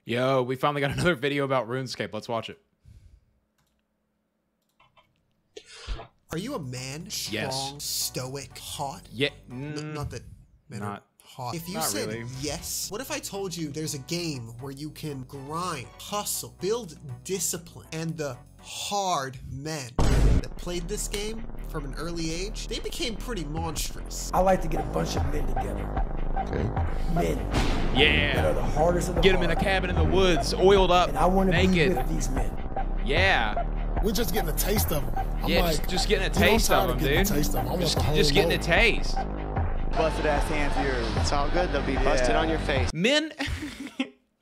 Yo, we finally got another video about RuneScape. Let's watch it. Are you a man? Strong, Yes. stoic, hot? Yeah. Not that men are hot. If you said really. yes, what if I told you there's a game where you can grind, hustle, build discipline, and the hard men that played this game from an early age, they became pretty monstrous. I like to get a bunch of men together. Okay. Men. Yeah. That are the hardest of the Get them in a hard. cabin in the woods, oiled up, And I want to be naked. with these men. Yeah. We're just getting a taste of them. Yeah, just getting a taste of them, dude. A taste of them. Just getting a taste. Busted ass hands here. It's all good. They'll be busted on your face. Men,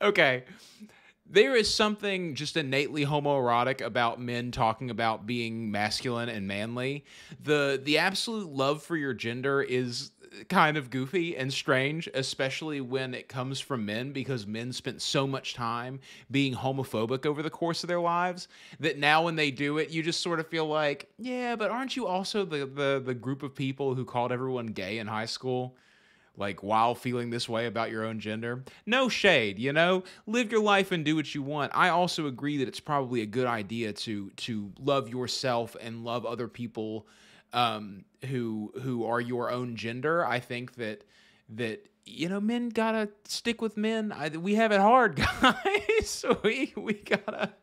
okay. There is something just innately homoerotic about men talking about being masculine and manly. The absolute love for your gender is kind of goofy and strange, especially when it comes from men, because men spent so much time being homophobic over the course of their lives that now when they do it, you just sort of feel like, yeah, but aren't you also the group of people who called everyone gay in high school? Like, while feeling this way about your own gender? No shade, you know? Live your life and do what you want. I also agree that it's probably a good idea to love yourself and love other people who are your own gender. I think that you know, men gotta stick with men. We have it hard, guys. So we gotta...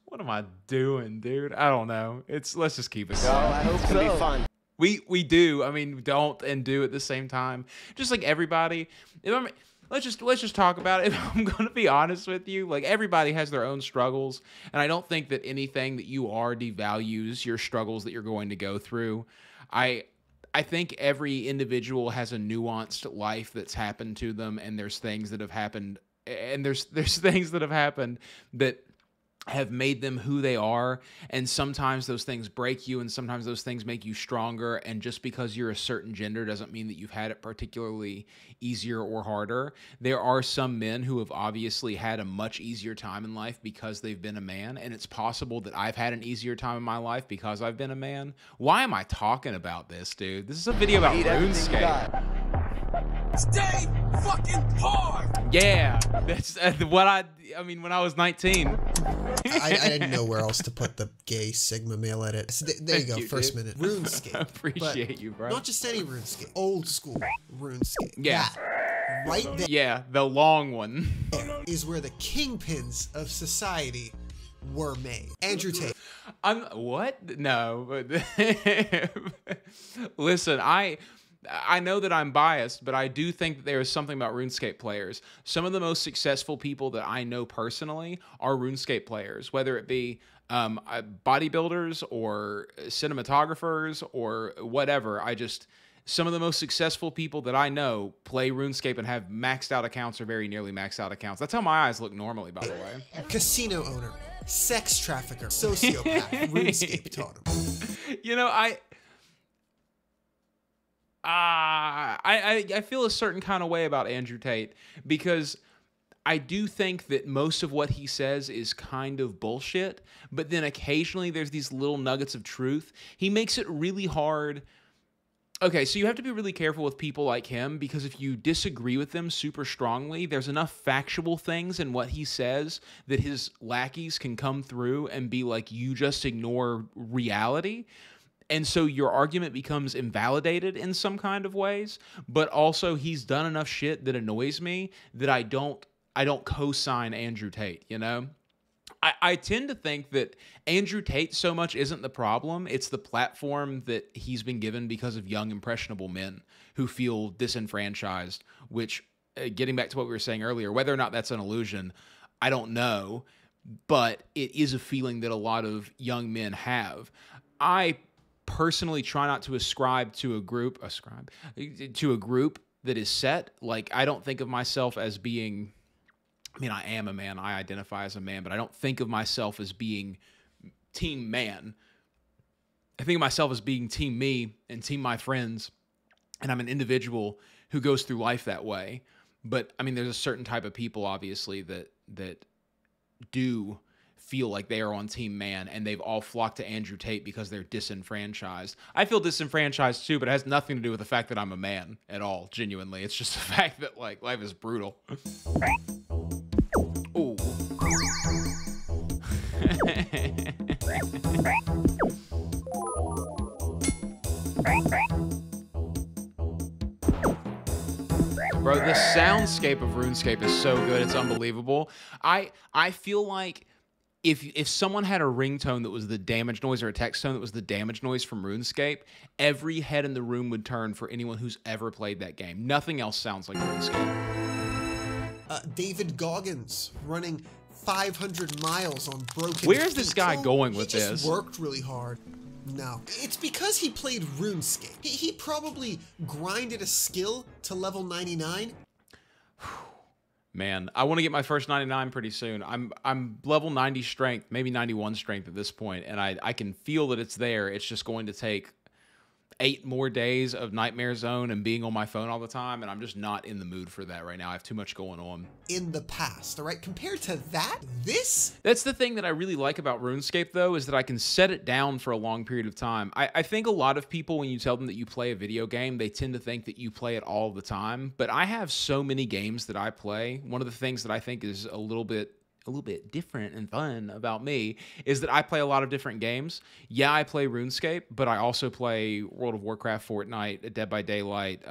What am I doing, dude? I don't know. Let's just keep it going. I hope it's gonna be fun. We do. I mean, don't and do at the same time. Just like everybody. Let's just talk about it. If I'm going to be honest with you, like, everybody has their own struggles, and I don't think that anything that you are devalues your struggles that you're going to go through. I think every individual has a nuanced life that's happened to them, and there's things that have happened, and there's things that have happened that have made them who they are, and sometimes those things break you, and sometimes those things make you stronger, and just because you're a certain gender doesn't mean that you've had it particularly easier or harder. There are some men who have obviously had a much easier time in life because they've been a man, and it's possible that I've had an easier time in my life because I've been a man. Why am I talking about this, dude? This is a video about RuneScape. Stay fucking hard! Yeah, that's what I mean, when I was 19. I didn't know where else to put the gay Sigma male edit. So there you go, first minute. RuneScape. Appreciate you, bro. Not just any RuneScape. Old school RuneScape. Yeah. That, right there. Yeah, the long one. Is where the kingpins of society were made. Andrew Tate. What? No. Listen, I know that I'm biased, but I do think that there is something about RuneScape players. Some of the most successful people that I know personally are RuneScape players, whether it be bodybuilders or cinematographers or whatever. Some of the most successful people that I know play RuneScape and have maxed out accounts or very nearly maxed out accounts. That's how my eyes look normally, by the way. Casino owner, sex trafficker, sociopath. RuneScape taught him. You know, I feel a certain kind of way about Andrew Tate, because I do think that most of what he says is kind of bullshit, but then occasionally there's these little nuggets of truth. He makes it really hard. Okay, so you have to be really careful with people like him, because if you disagree with them super strongly, there's enough factual things in what he says that his lackeys can come through and be like, you just ignore reality. And so your argument becomes invalidated in some kind of ways, but also he's done enough shit that annoys me that I don't co-sign Andrew Tate, you know? I tend to think that Andrew Tate so much isn't the problem. It's the platform that he's been given because of young, impressionable men who feel disenfranchised, which, getting back to what we were saying earlier, whether or not that's an illusion, I don't know, but it is a feeling that a lot of young men have. I personally try not to ascribe to a group that is set. Like, I don't think of myself as being, I mean, I am a man, I identify as a man, but I don't think of myself as being team man. I think of myself as being team me and team my friends, and I'm an individual who goes through life that way. But I mean, there's a certain type of people, obviously, that do feel like they are on Team Man and they've all flocked to Andrew Tate because they're disenfranchised. I feel disenfranchised too, but it has nothing to do with the fact that I'm a man at all, genuinely. It's just the fact that, like, life is brutal. Ooh. Bro, the soundscape of RuneScape is so good, it's unbelievable. I feel like if someone had a ringtone that was the damage noise or a text tone that was the damage noise from RuneScape, every head in the room would turn for anyone who's ever played that game. Nothing else sounds like RuneScape. David Goggins running 500 miles on broken Where is this feet. guy going with he just this? Worked really hard. No, it's because he played RuneScape. He probably grinded a skill to level 99. Man, I want to get my first 99 pretty soon. I'm level 90 strength, maybe 91 strength at this point, and I can feel that it's there. It's just going to take 8 more days of Nightmare Zone and being on my phone all the time, and I'm just not in the mood for that right now. I have too much going on. In the past, all right? Compared to that, this? That's the thing that I really like about RuneScape, though, is that I can set it down for a long period of time. I think a lot of people, when you tell them that you play a video game, they tend to think that you play it all the time, but I have so many games that I play. One of the things that I think is a little bit different and fun about me is that I play a lot of different games. Yeah, I play RuneScape, but I also play World of Warcraft, Fortnite, Dead by Daylight,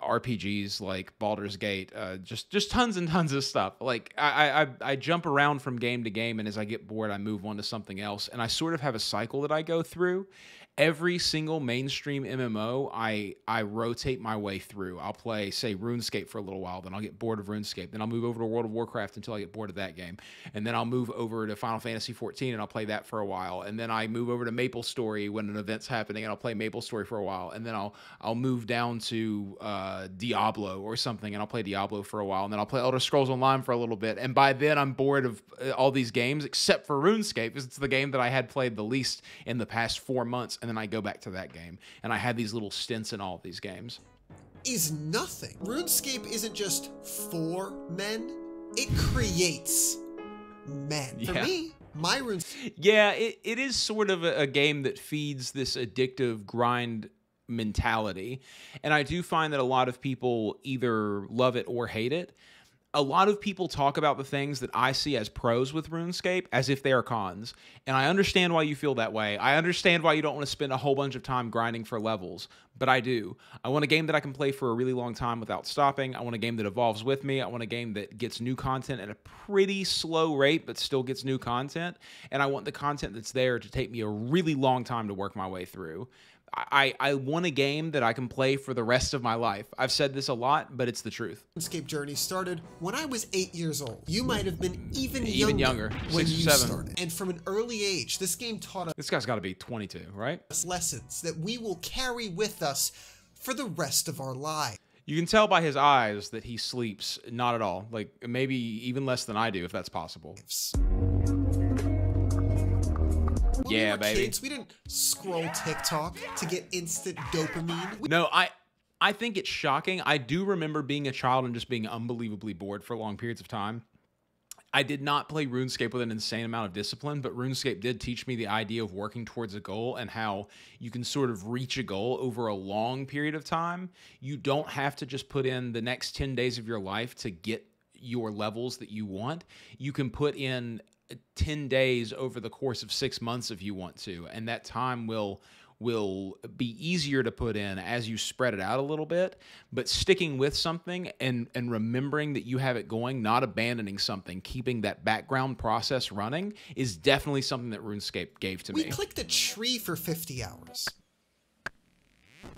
RPGs like Baldur's Gate, just tons and tons of stuff. Like I jump around from game to game, and as I get bored, I move on to something else. And I sort of have a cycle that I go through. Every single mainstream MMO, I rotate my way through. I'll play, say, RuneScape for a little while, then I'll get bored of RuneScape. Then I'll move over to World of Warcraft until I get bored of that game. And then I'll move over to Final Fantasy XIV, and I'll play that for a while. And then I move over to MapleStory when an event's happening, and I'll play MapleStory for a while. And then I'll move down to Diablo or something, and I'll play Diablo for a while. And then I'll play Elder Scrolls Online for a little bit. And by then, I'm bored of all these games, except for RuneScape, because it's the game that I had played the least in the past 4 months. And then I go back to that game, and I had these little stints in all of these games. Is nothing. RuneScape isn't just for men, it creates men. For me, my RuneScape... Yeah, it is sort of a game that feeds this addictive grind mentality, and I do find that a lot of people either love it or hate it. A lot of people talk about the things that I see as pros with RuneScape as if they are cons. And I understand why you feel that way. I understand why you don't want to spend a whole bunch of time grinding for levels, but I do. I want a game that I can play for a really long time without stopping. I want a game that evolves with me. I want a game that gets new content at a pretty slow rate, but still gets new content. And I want the content that's there to take me a really long time to work my way through. I want a game that I can play for the rest of my life. I've said this a lot, but it's the truth. RuneScape journey started when I was 8 years old. You might have been even younger, when 6 or you 7. started. And from an early age, this game taught This guy's got to be 22, right? us lessons that we will carry with us for the rest of our lives. You can tell by his eyes that he sleeps not at all. Like, maybe even less than I do, if that's possible. When Yeah, we were baby. kids, we didn't scroll TikTok to get instant dopamine. No, I think it's shocking. I do remember being a child and just being unbelievably bored for long periods of time. I did not play RuneScape with an insane amount of discipline, but RuneScape did teach me the idea of working towards a goal and how you can sort of reach a goal over a long period of time. You don't have to just put in the next 10 days of your life to get your levels that you want. You can put in 10 days over the course of 6 months if you want to, and that time will be easier to put in as you spread it out a little bit. But sticking with something and remembering that you have it going, not abandoning something, keeping that background process running is definitely something that RuneScape gave to me. We clicked a tree for 50 hours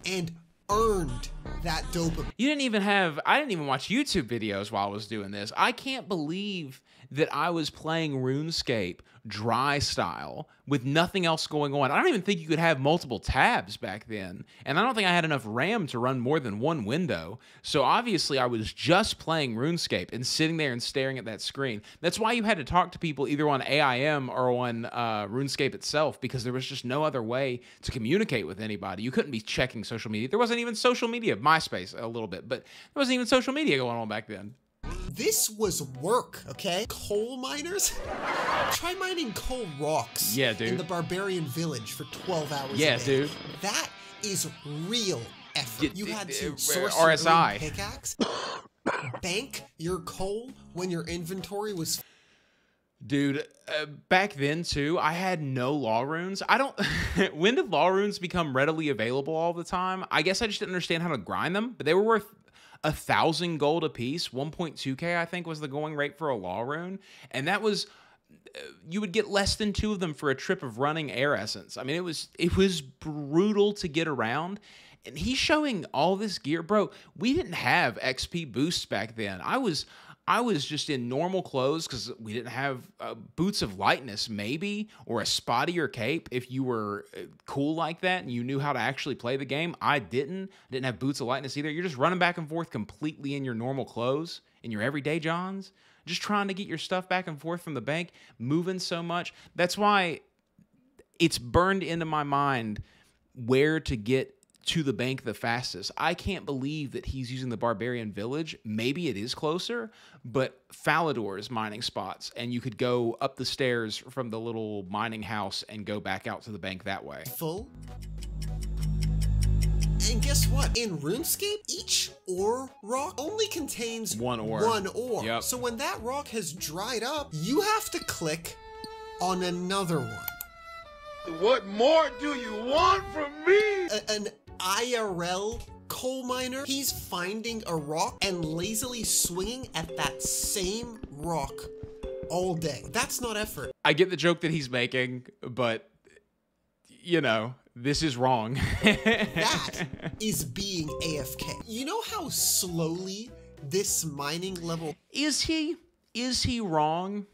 and earned that dopamine. I didn't even watch YouTube videos while I was doing this. I can't believe that I was playing RuneScape dry style with nothing else going on. I don't even think you could have multiple tabs back then. And I don't think I had enough RAM to run more than one window. So obviously I was just playing RuneScape and sitting there and staring at that screen. That's why you had to talk to people either on AIM or on RuneScape itself, because there was just no other way to communicate with anybody. You couldn't be checking social media. There wasn't even social media. MySpace a little bit, but there wasn't even social media going on back then. This was work, okay? Coal miners? Try mining coal rocks in the barbarian village for 12 hours a day. Dude. That is real effort. You had to source RSI. your own pickaxe, bank your coal when your inventory was... Dude, back then too, I had no law runes. I don't... When did law runes become readily available all the time? I guess I just didn't understand how to grind them, but they were worth 1,000 gold a piece. 1.2k, I think, was the going rate for a law rune. And that was... You would get less than 2 of them for a trip of running air essence. I mean, it was brutal to get around. And he's showing all this gear. Bro, we didn't have XP boosts back then. I was just in normal clothes because we didn't have boots of lightness, maybe, or a spottier cape if you were cool like that and you knew how to actually play the game. I didn't have boots of lightness either. You're just running back and forth completely in your normal clothes, in your everyday Johns, just trying to get your stuff back and forth from the bank, moving so much. That's why it's burned into my mind where to get to the bank the fastest. I can't believe that he's using the Barbarian Village. Maybe it is closer, but Falador's mining spots, and you could go up the stairs from the little mining house and go back out to the bank that way. Full. And guess what? In RuneScape, each ore rock only contains one ore. Yep. So when that rock has dried up, you have to click on another one. What more do you want from me? An IRL coal miner, he's finding a rock and lazily swinging at that same rock all day. That's not effort. I get the joke that he's making, but, you know, this is wrong. That is being AFK. You know how slowly this mining level... Is he wrong?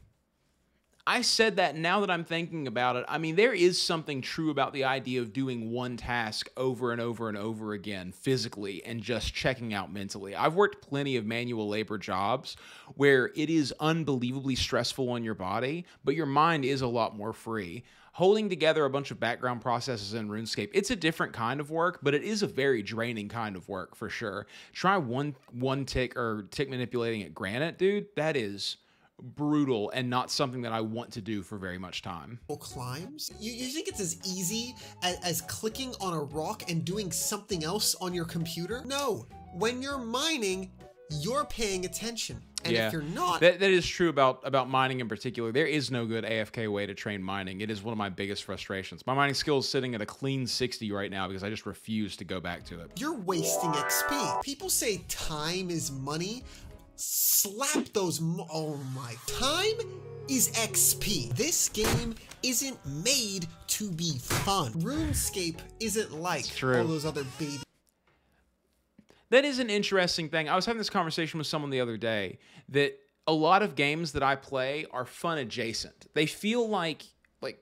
I said that. Now that I'm thinking about it, I mean, there is something true about the idea of doing one task over and over and over again physically and just checking out mentally. I've worked plenty of manual labor jobs where it is unbelievably stressful on your body, but your mind is a lot more free. Holding together a bunch of background processes in RuneScape, it's a different kind of work, but it is a very draining kind of work for sure. Try one tick or tick manipulating at Granite, dude. That is brutal and not something that I want to do for very much time. Climbs? You think it's as easy as clicking on a rock and doing something else on your computer? No. When you're mining, you're paying attention. And if you're not... That is true about mining in particular. There is no good AFK way to train mining. It is one of my biggest frustrations. My mining skill is sitting at a clean 60 right now because I just refuse to go back to it. You're wasting XP. People say time is money. Slap those... Oh my... Time is XP. This game isn't made to be fun. RuneScape isn't like all those other babies. That is an interesting thing. I was having this conversation with someone the other day that a lot of games that I play are fun adjacent. They feel like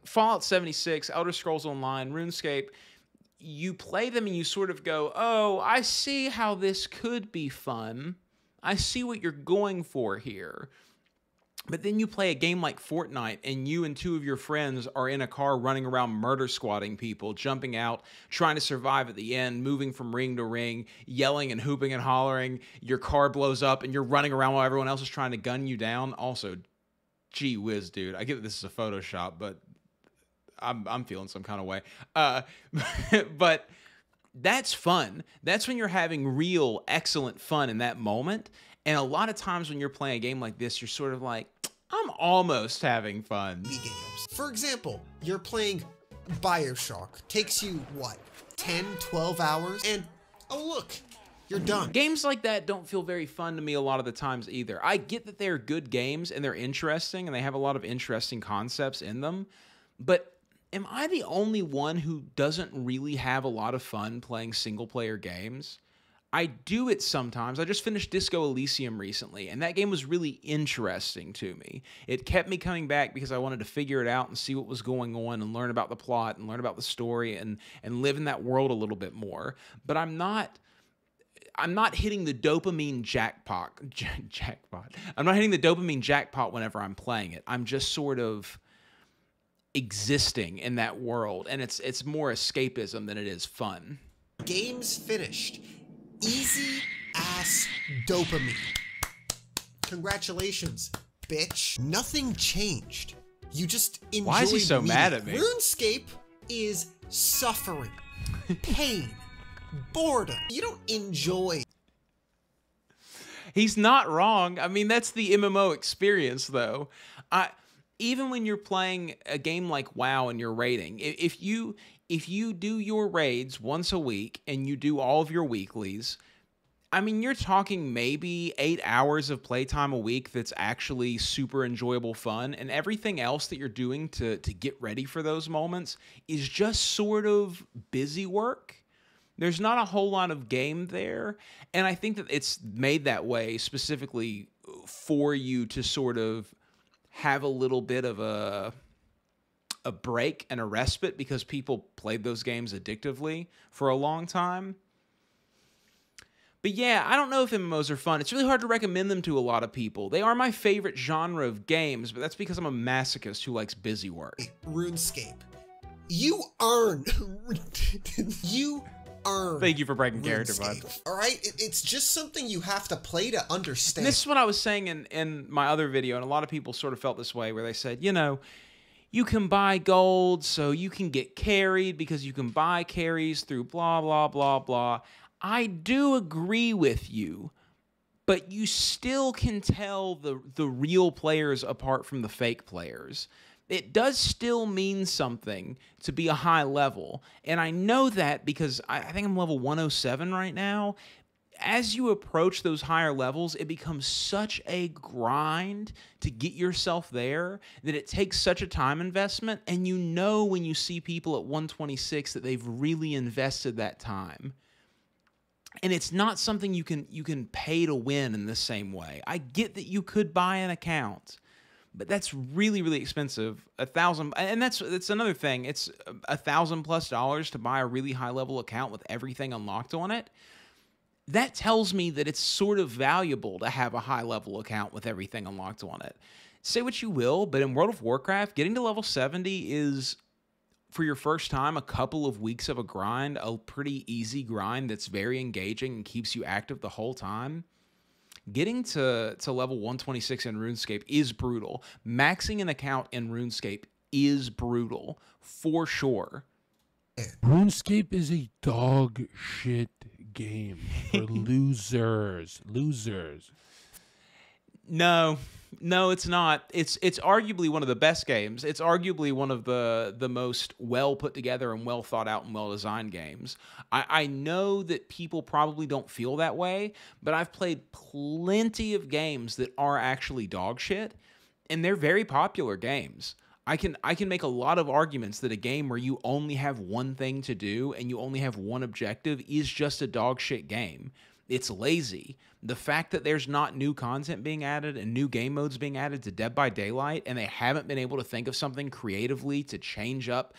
Fallout 76, Elder Scrolls Online, RuneScape. You play them and you sort of go, oh, I see how this could be fun. I see what you're going for here. But then you play a game like Fortnite and you and 2 of your friends are in a car running around murder squatting people, jumping out, trying to survive at the end, moving from ring to ring, yelling and hooping and hollering. Your car blows up and you're running around while everyone else is trying to gun you down. Also, gee whiz, dude. I get that this is a Photoshop, but I'm feeling some kind of way. But that's fun. That's when you're having real, excellent fun in that moment. And a lot of times when you're playing a game like this, you're sort of like, I'm almost having fun. Games. For example, you're playing BioShock. Takes you, what, 10, 12 hours? And, oh look, you're done. Games like that don't feel very fun to me a lot of the times either. I get that they're good games and they're interesting and they have a lot of interesting concepts in them, but am I the only one who doesn't really have a lot of fun playing single-player games? I do it sometimes. I just finished Disco Elysium recently, and that game was really interesting to me. It kept me coming back because I wanted to figure it out and see what was going on and learn about the plot and learn about the story and live in that world a little bit more. But I'm not hitting the dopamine jackpot. I'm not hitting the dopamine jackpot whenever I'm playing it. I'm just sort of existing in that world, and it's more escapism than it is fun. Games finished. Easy ass dopamine. Congratulations, bitch. Nothing changed. You just enjoyed Why is he so media. mad at me? RuneScape is suffering, pain, boredom. You don't enjoy. He's not wrong. I mean, that's the MMO experience, though. Even when you're playing a game like WoW and you're raiding, if you do your raids once a week and you do all of your weeklies, I mean, you're talking maybe 8 hours of playtime a week that's actually super enjoyable fun, and everything else that you're doing to get ready for those moments is just sort of busy work. There's not a whole lot of game there, and I think that it's made that way specifically for you to sort of have a little bit of a break and a respite because people played those games addictively for a long time. But yeah, I don't know if MMOs are fun. It's really hard to recommend them to a lot of people. They are my favorite genre of games, but that's because I'm a masochist who likes busy work. RuneScape. You earn. You earn. Thank you for breaking character, bud. All right? It's just something you have to play to understand. This is what I was saying in my other video, and a lot of people sort of felt this way, where they said, you know, you can buy gold so you can get carried because you can buy carries through blah, blah, blah, blah. I do agree with you, but you still can tell the real players apart from the fake players. It does still mean something to be a high level, and I know that because I think I'm level 107 right now. As you approach those higher levels, it becomes such a grind to get yourself there that it takes such a time investment, and you know when you see people at 126 that they've really invested that time. And it's not something you can pay to win in the same way. I get that you could buy an account, but that's really, really expensive. $1,000, and that's another thing. It's $1,000+ to buy a really high level account with everything unlocked on it. That tells me that it's sort of valuable to have a high level account with everything unlocked on it. Say what you will, but in World of Warcraft, getting to level 70 is, for your first time, a couple of weeks of a grind, a pretty easy grind that's very engaging and keeps you active the whole time. Getting to level 126 in RuneScape is brutal. Maxing an account in RuneScape is brutal, for sure. RuneScape is a dog shit game for losers. Losers. No, it's not. It's arguably one of the best games. It's arguably one of the most well put together and well thought out and well designed games. I know that people probably don't feel that way, but I've played plenty of games that are actually dog shit, and they're very popular games. I can make a lot of arguments that a game where you only have one thing to do and you only have one objective is just a dog shit game. It's lazy. The fact that there's not new content being added and new game modes being added to Dead by Daylight, and they haven't been able to think of something creatively to change up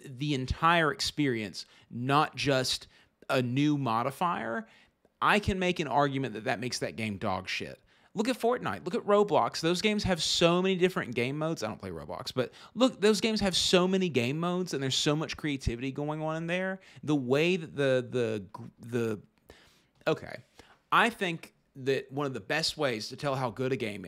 the entire experience, not just a new modifier, I can make an argument that that makes that game dog shit. Look at Fortnite. Look at Roblox. Those games have so many different game modes. I don't play Roblox, but look, those games have so many game modes, and there's so much creativity going on in there. The way that okay, I think that one of the best ways to tell how good a game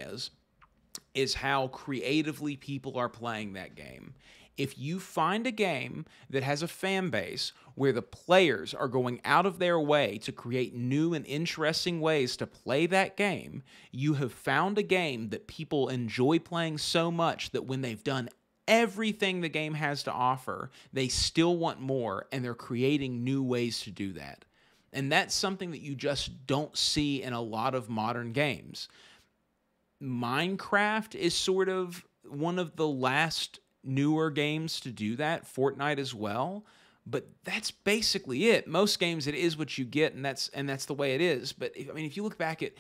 is how creatively people are playing that game. If you find a game that has a fan base where the players are going out of their way to create new and interesting ways to play that game, you have found a game that people enjoy playing so much that when they've done everything the game has to offer, they still want more, and they're creating new ways to do that. And that's something that you just don't see in a lot of modern games. Minecraft is sort of one of the last newer games to do that, Fortnite as well, but that's basically it. Most games, it is what you get, and that's the way it is. But if you look back at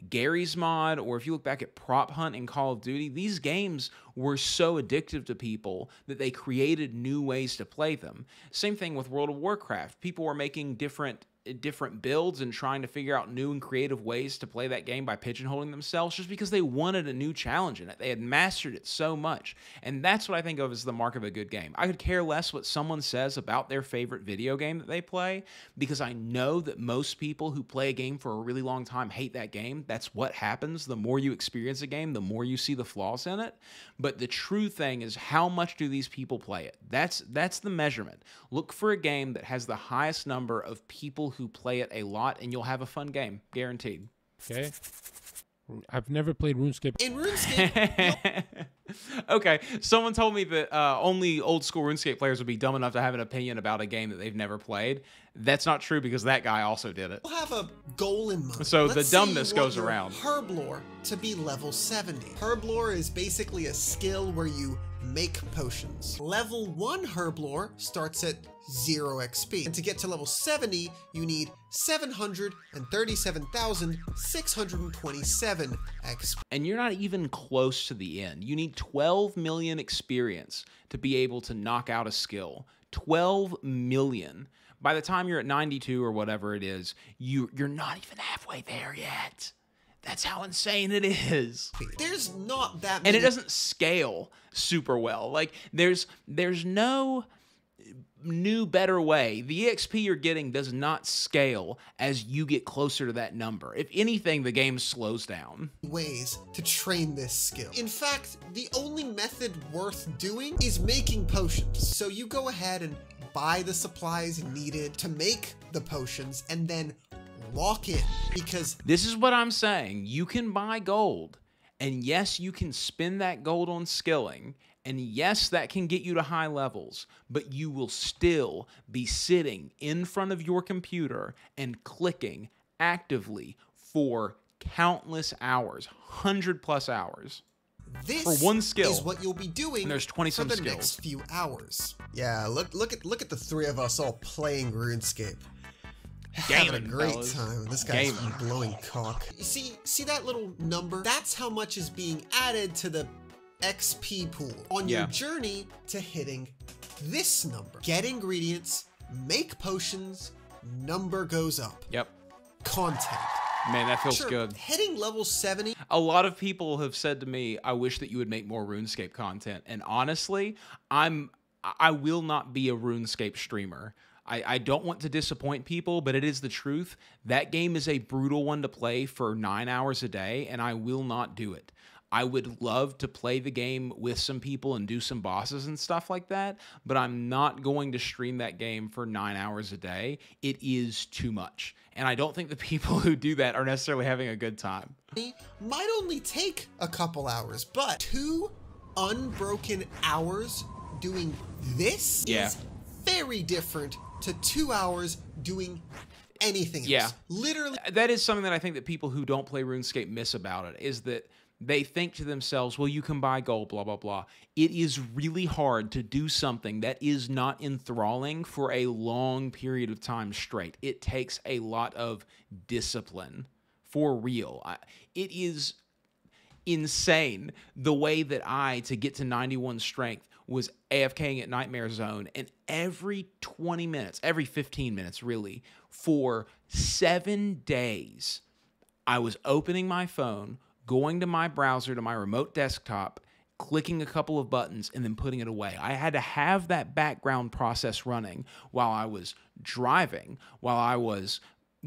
Gary's Mod, or if you look back at Prop Hunt in Call of Duty, these games were so addictive to people that they created new ways to play them. Same thing with World of Warcraft. People were making different different builds and trying to figure out new and creative ways to play that game by pigeonholing themselves just because they wanted a new challenge in it. They had mastered it so much. And that's what I think of as the mark of a good game. I could care less what someone says about their favorite video game that they play, because I know that most people who play a game for a really long time hate that game. That's what happens. The more you experience a game, the more you see the flaws in it. But the true thing is, how much do these people play it? That's the measurement. Look for a game that has the highest number of people who play it a lot, and you'll have a fun game, guaranteed. Okay. I've never played RuneScape. In RuneScape, Okay, someone told me that only old school RuneScape players would be dumb enough to have an opinion about a game that they've never played. That's not true, because that guy also did it. you'll have a goal in mind. So Let's the say you dumbness want goes your around. Herb lore to be level 70. Herb lore is basically a skill where you make potions. Level 1 herb lore starts at 0 XP. And to get to level 70, you need 737,627 XP. And you're not even close to the end. You need 12 million experience to be able to knock out a skill. 12 million. By the time you're at 92 or whatever it is, you're not even halfway there yet. That's how insane it is. There's not that many. And it doesn't scale super well. Like, there's no new, better way. The EXP you're getting does not scale as you get closer to that number. If anything, the game slows down. Ways to train this skill. In fact, the only method worth doing is making potions. So you go ahead and buy the supplies needed to make the potions and then lock in, because this is what I'm saying. You can buy gold, and yes, you can spend that gold on skilling, and yes, that can get you to high levels, but you will still be sitting in front of your computer and clicking actively for countless hours, 100+ hours. this For one skill. is what you'll be doing And there's 20-some for the skills. next few hours. Yeah, look at the three of us all playing RuneScape. Having a Gaming, great fellas. time. This guy's Gaming. blowing cock. You see that little number? That's how much is being added to the XP pool on your Yeah. journey to hitting this number. Get ingredients, make potions, number goes up. Yep. Content. Man, that feels Sure, good. hitting level 70, A lot of people have said to me, I wish that you would make more RuneScape content. And honestly, I will not be a RuneScape streamer. I don't want to disappoint people, but it is the truth. That game is a brutal one to play for 9 hours a day, and I will not do it. I would love to play the game with some people and do some bosses and stuff like that, but I'm not going to stream that game for 9 hours a day. It is too much. And I don't think the people who do that are necessarily having a good time. might only take a couple hours, but 2 unbroken hours doing this Yeah. is very different to 2 hours doing anything else. Yeah. Literally. That is something that I think that people who don't play RuneScape miss about it, is that they think to themselves, well, you can buy gold, blah, blah, blah. It is really hard to do something that is not enthralling for a long period of time straight. It takes a lot of discipline, for real. It is insane the way that to get to 91 strength, was AFKing at Nightmare Zone, and every 20 minutes, every 15 minutes really, for 7 days, I was opening my phone, going to my browser, to my remote desktop, clicking a couple of buttons, and then putting it away. I had to have that background process running while I was driving, while I was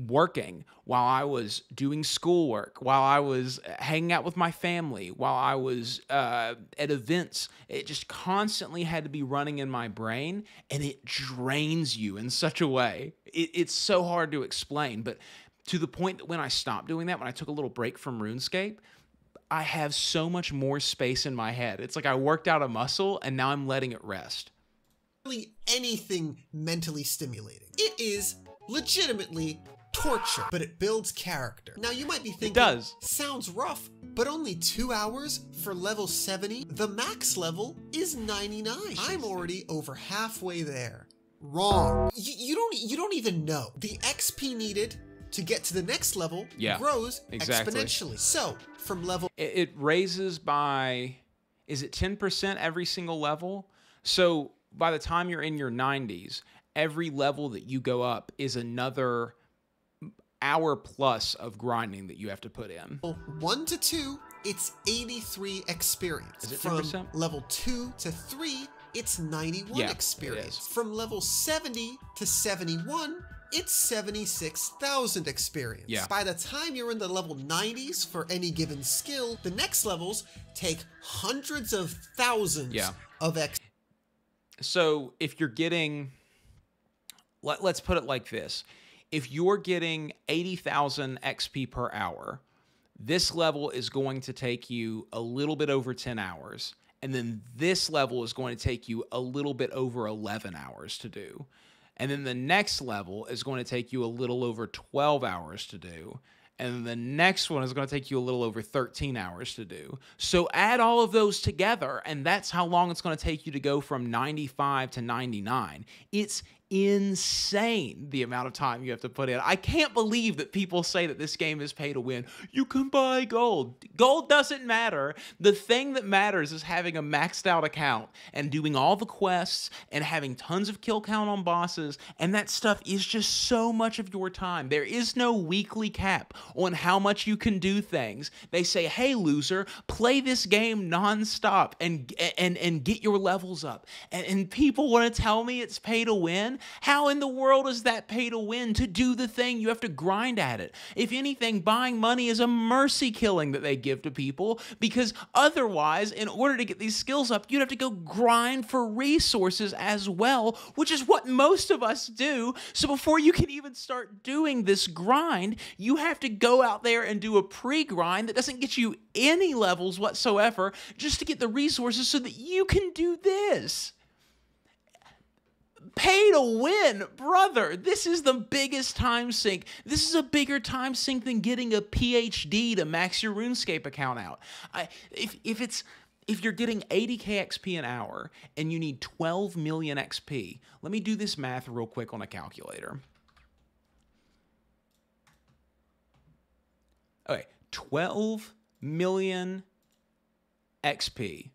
working, while I was doing schoolwork, while I was hanging out with my family, while I was at events. It just constantly had to be running in my brain, and it drains you in such a way. It's so hard to explain, but to the point that when I stopped doing that, when I took a little break from RuneScape, I have so much more space in my head. It's like I worked out a muscle, and now I'm letting it rest. Really anything mentally stimulating. It is legitimately torture, but it builds character. Now you might be thinking, It does. Sounds rough, but only 2 hours for level 70? The max level is 99. I'm already over halfway there. Wrong. You don't even know. The XP needed to get to the next level grows exactly. exponentially. So from level It raises by, is it 10% every single level? So by the time you're in your 90s, every level that you go up is another hour plus of grinding that you have to put in. 1 to 2, it's 83 experience. Is it From 10%? level 2 to 3, it's 91 Yeah, experience. it is. From level 70 to 71, it's 76,000 experience. Yeah. By the time you're in the level 90s for any given skill, the next levels take hundreds of thousands of experience. So if you're getting, let's put it like this. If you're getting 80,000 XP per hour, this level is going to take you a little bit over 10 hours. And then this level is going to take you a little bit over 11 hours to do. And then the next level is going to take you a little over 12 hours to do. And the next one is going to take you a little over 13 hours to do. So add all of those together, and that's how long it's going to take you to go from 95 to 99. It's insane the amount of time you have to put in. I can't believe that people say that this game is pay to win. You can buy gold. Gold doesn't matter. The thing that matters is having a maxed out account and doing all the quests and having tons of kill count on bosses, and that stuff is just so much of your time. There is no weekly cap on how much you can do things. They say, hey loser, play this game nonstop and get your levels up. And people want to tell me it's pay to win? How in the world is that pay to win? To do the thing, you have to grind at it. If anything, buying money is a mercy killing that they give to people, because otherwise, in order to get these skills up, you'd have to go grind for resources as well, which is what most of us do. So before you can even start doing this grind, you have to go out there and do a pre-grind that doesn't get you any levels whatsoever just to get the resources so that you can do this. Pay to win, brother. This is the biggest time sink. This is a bigger time sink than getting a PhD to max your RuneScape account out. If you're getting 80k XP an hour and you need 12 million XP, let me do this math real quick on a calculator. Okay, 12 million XP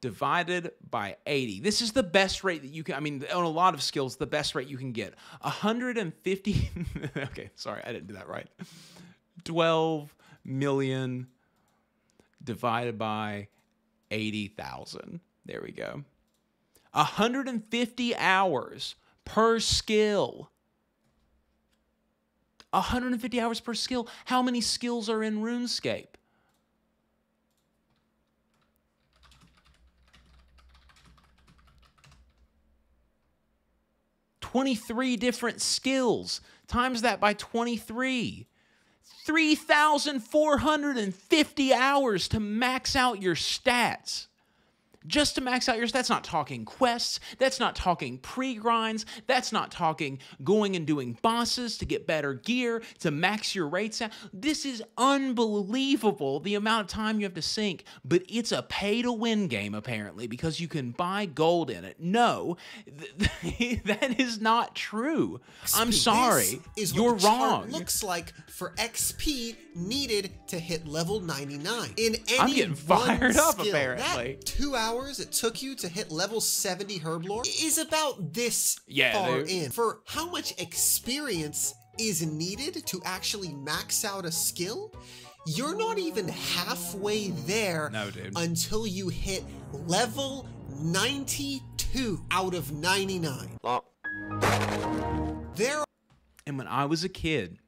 divided by 80. This is the best rate that you can, I mean, on a lot of skills, the best rate you can get. 150, okay, sorry, I didn't do that right. 12 million divided by 80,000. There we go. 150 hours per skill. 150 hours per skill. How many skills are in RuneScape? $23 different skills. Times that by 23. 3,450 hours to max out your stats. Just to max out your stats. That's not talking quests. That's not talking pre-grinds. That's not talking going and doing bosses to get better gear, to max your rates out. This is unbelievable, the amount of time you have to sink. But it's a pay-to-win game, apparently, because you can buy gold in it. No, that is not true. I'm sorry. Is You're what the chart wrong. looks like for XP needed to hit level 99. In any I'm getting fired up, skill, apparently. That 2 hours it took you to hit level 70 Herblore is about this Yeah, far dude. in. For how much experience is needed to actually max out a skill, you're not even halfway there until you hit level 92 out of 99. And when I was a kid,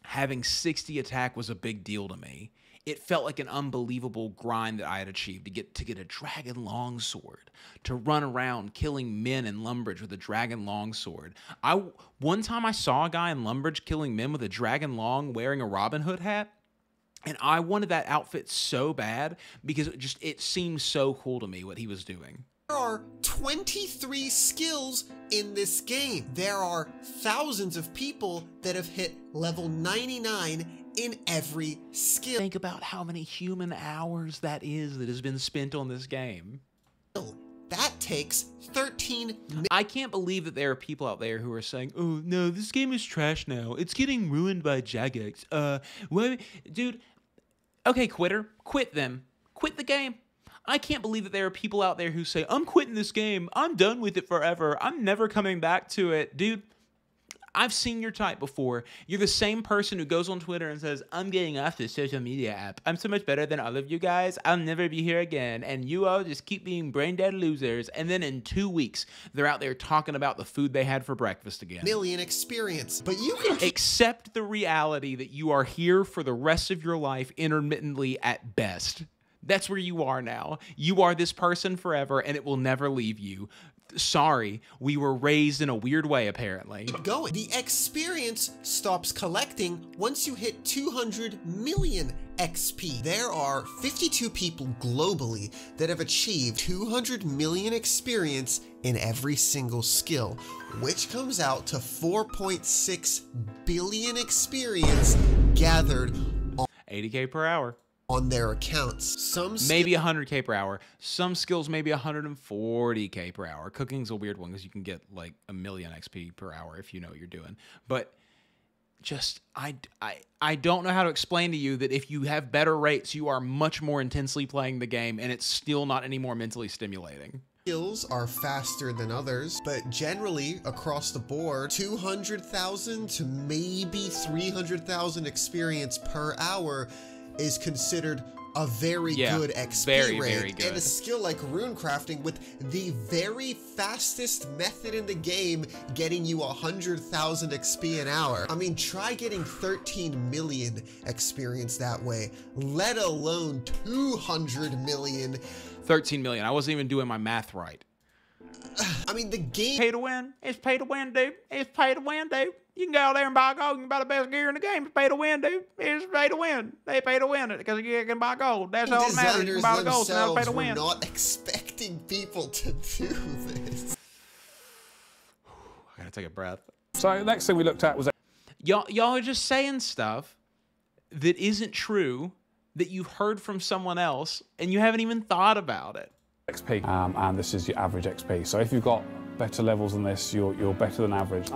having 60 attack was a big deal to me. It felt like an unbelievable grind that I had achieved to get a dragon longsword, to run around killing men in Lumbridge with a dragon longsword. One time I saw a guy in Lumbridge killing men with a dragon long wearing a Robin Hood hat, and I wanted that outfit so bad because it seemed so cool to me what he was doing. There are 23 skills in this game. There are thousands of people that have hit level 99 in every skill. Think about how many human hours that has been spent on this game. That takes 13 minutes. I can't believe that there are people out there who are saying, oh, no, this game is trash now. It's getting ruined by Jagex. Dude, okay, quitter. Quit them. Quit the game. I can't believe that there are people out there who say, I'm quitting this game. I'm done with it forever. I'm never coming back to it. Dude, I've seen your type before. You're the same person who goes on Twitter and says, I'm getting off this social media app. I'm so much better than all of you guys. I'll never be here again. And you all just keep being brain dead losers. And then in 2 weeks, they're out there talking about the food they had for breakfast again. Million experience. But you can accept the reality that you are here for the rest of your life intermittently at best. That's where you are now. You are this person forever, and it will never leave you. Sorry, we were raised in a weird way, apparently. keep going. The experience stops collecting once you hit 200 million XP. There are 52 people globally that have achieved 200 million experience in every single skill, which comes out to 4.6 billion experience gathered 80K per hour. On their accounts. Some maybe 100K per hour. Some skills maybe 140K per hour. Cooking's a weird one because you can get like 1 million XP per hour if you know what you're doing. But just I don't know how to explain to you that if you have better rates, you are much more intensely playing the game, and it's still not any more mentally stimulating. Skills are faster than others, but generally across the board, 200,000 to maybe 300,000 experience per hour is considered a very good XP rate. Very good. And a skill like rune crafting with the very fastest method in the game getting you 100,000 XP an hour. I mean, try getting 13 million experience that way, let alone 200 million. 13 million. I wasn't even doing my math right. I mean, the game... Pay to win. It's pay to win, dude. It's pay to win, dude. You can go out there and buy gold. You can buy the best gear in the game. It's pay to win, dude. It's pay to win. They pay to win it because you can buy gold. That's all that matters. You can buy the gold, so now it's pay to win. Were not expecting people to do this. I gotta take a breath. So next thing we looked at was... Y'all are just saying stuff that isn't true, that you've heard from someone else, and you haven't even thought about it. XP, and this is your average XP. So if you've got better levels than this, you're better than average.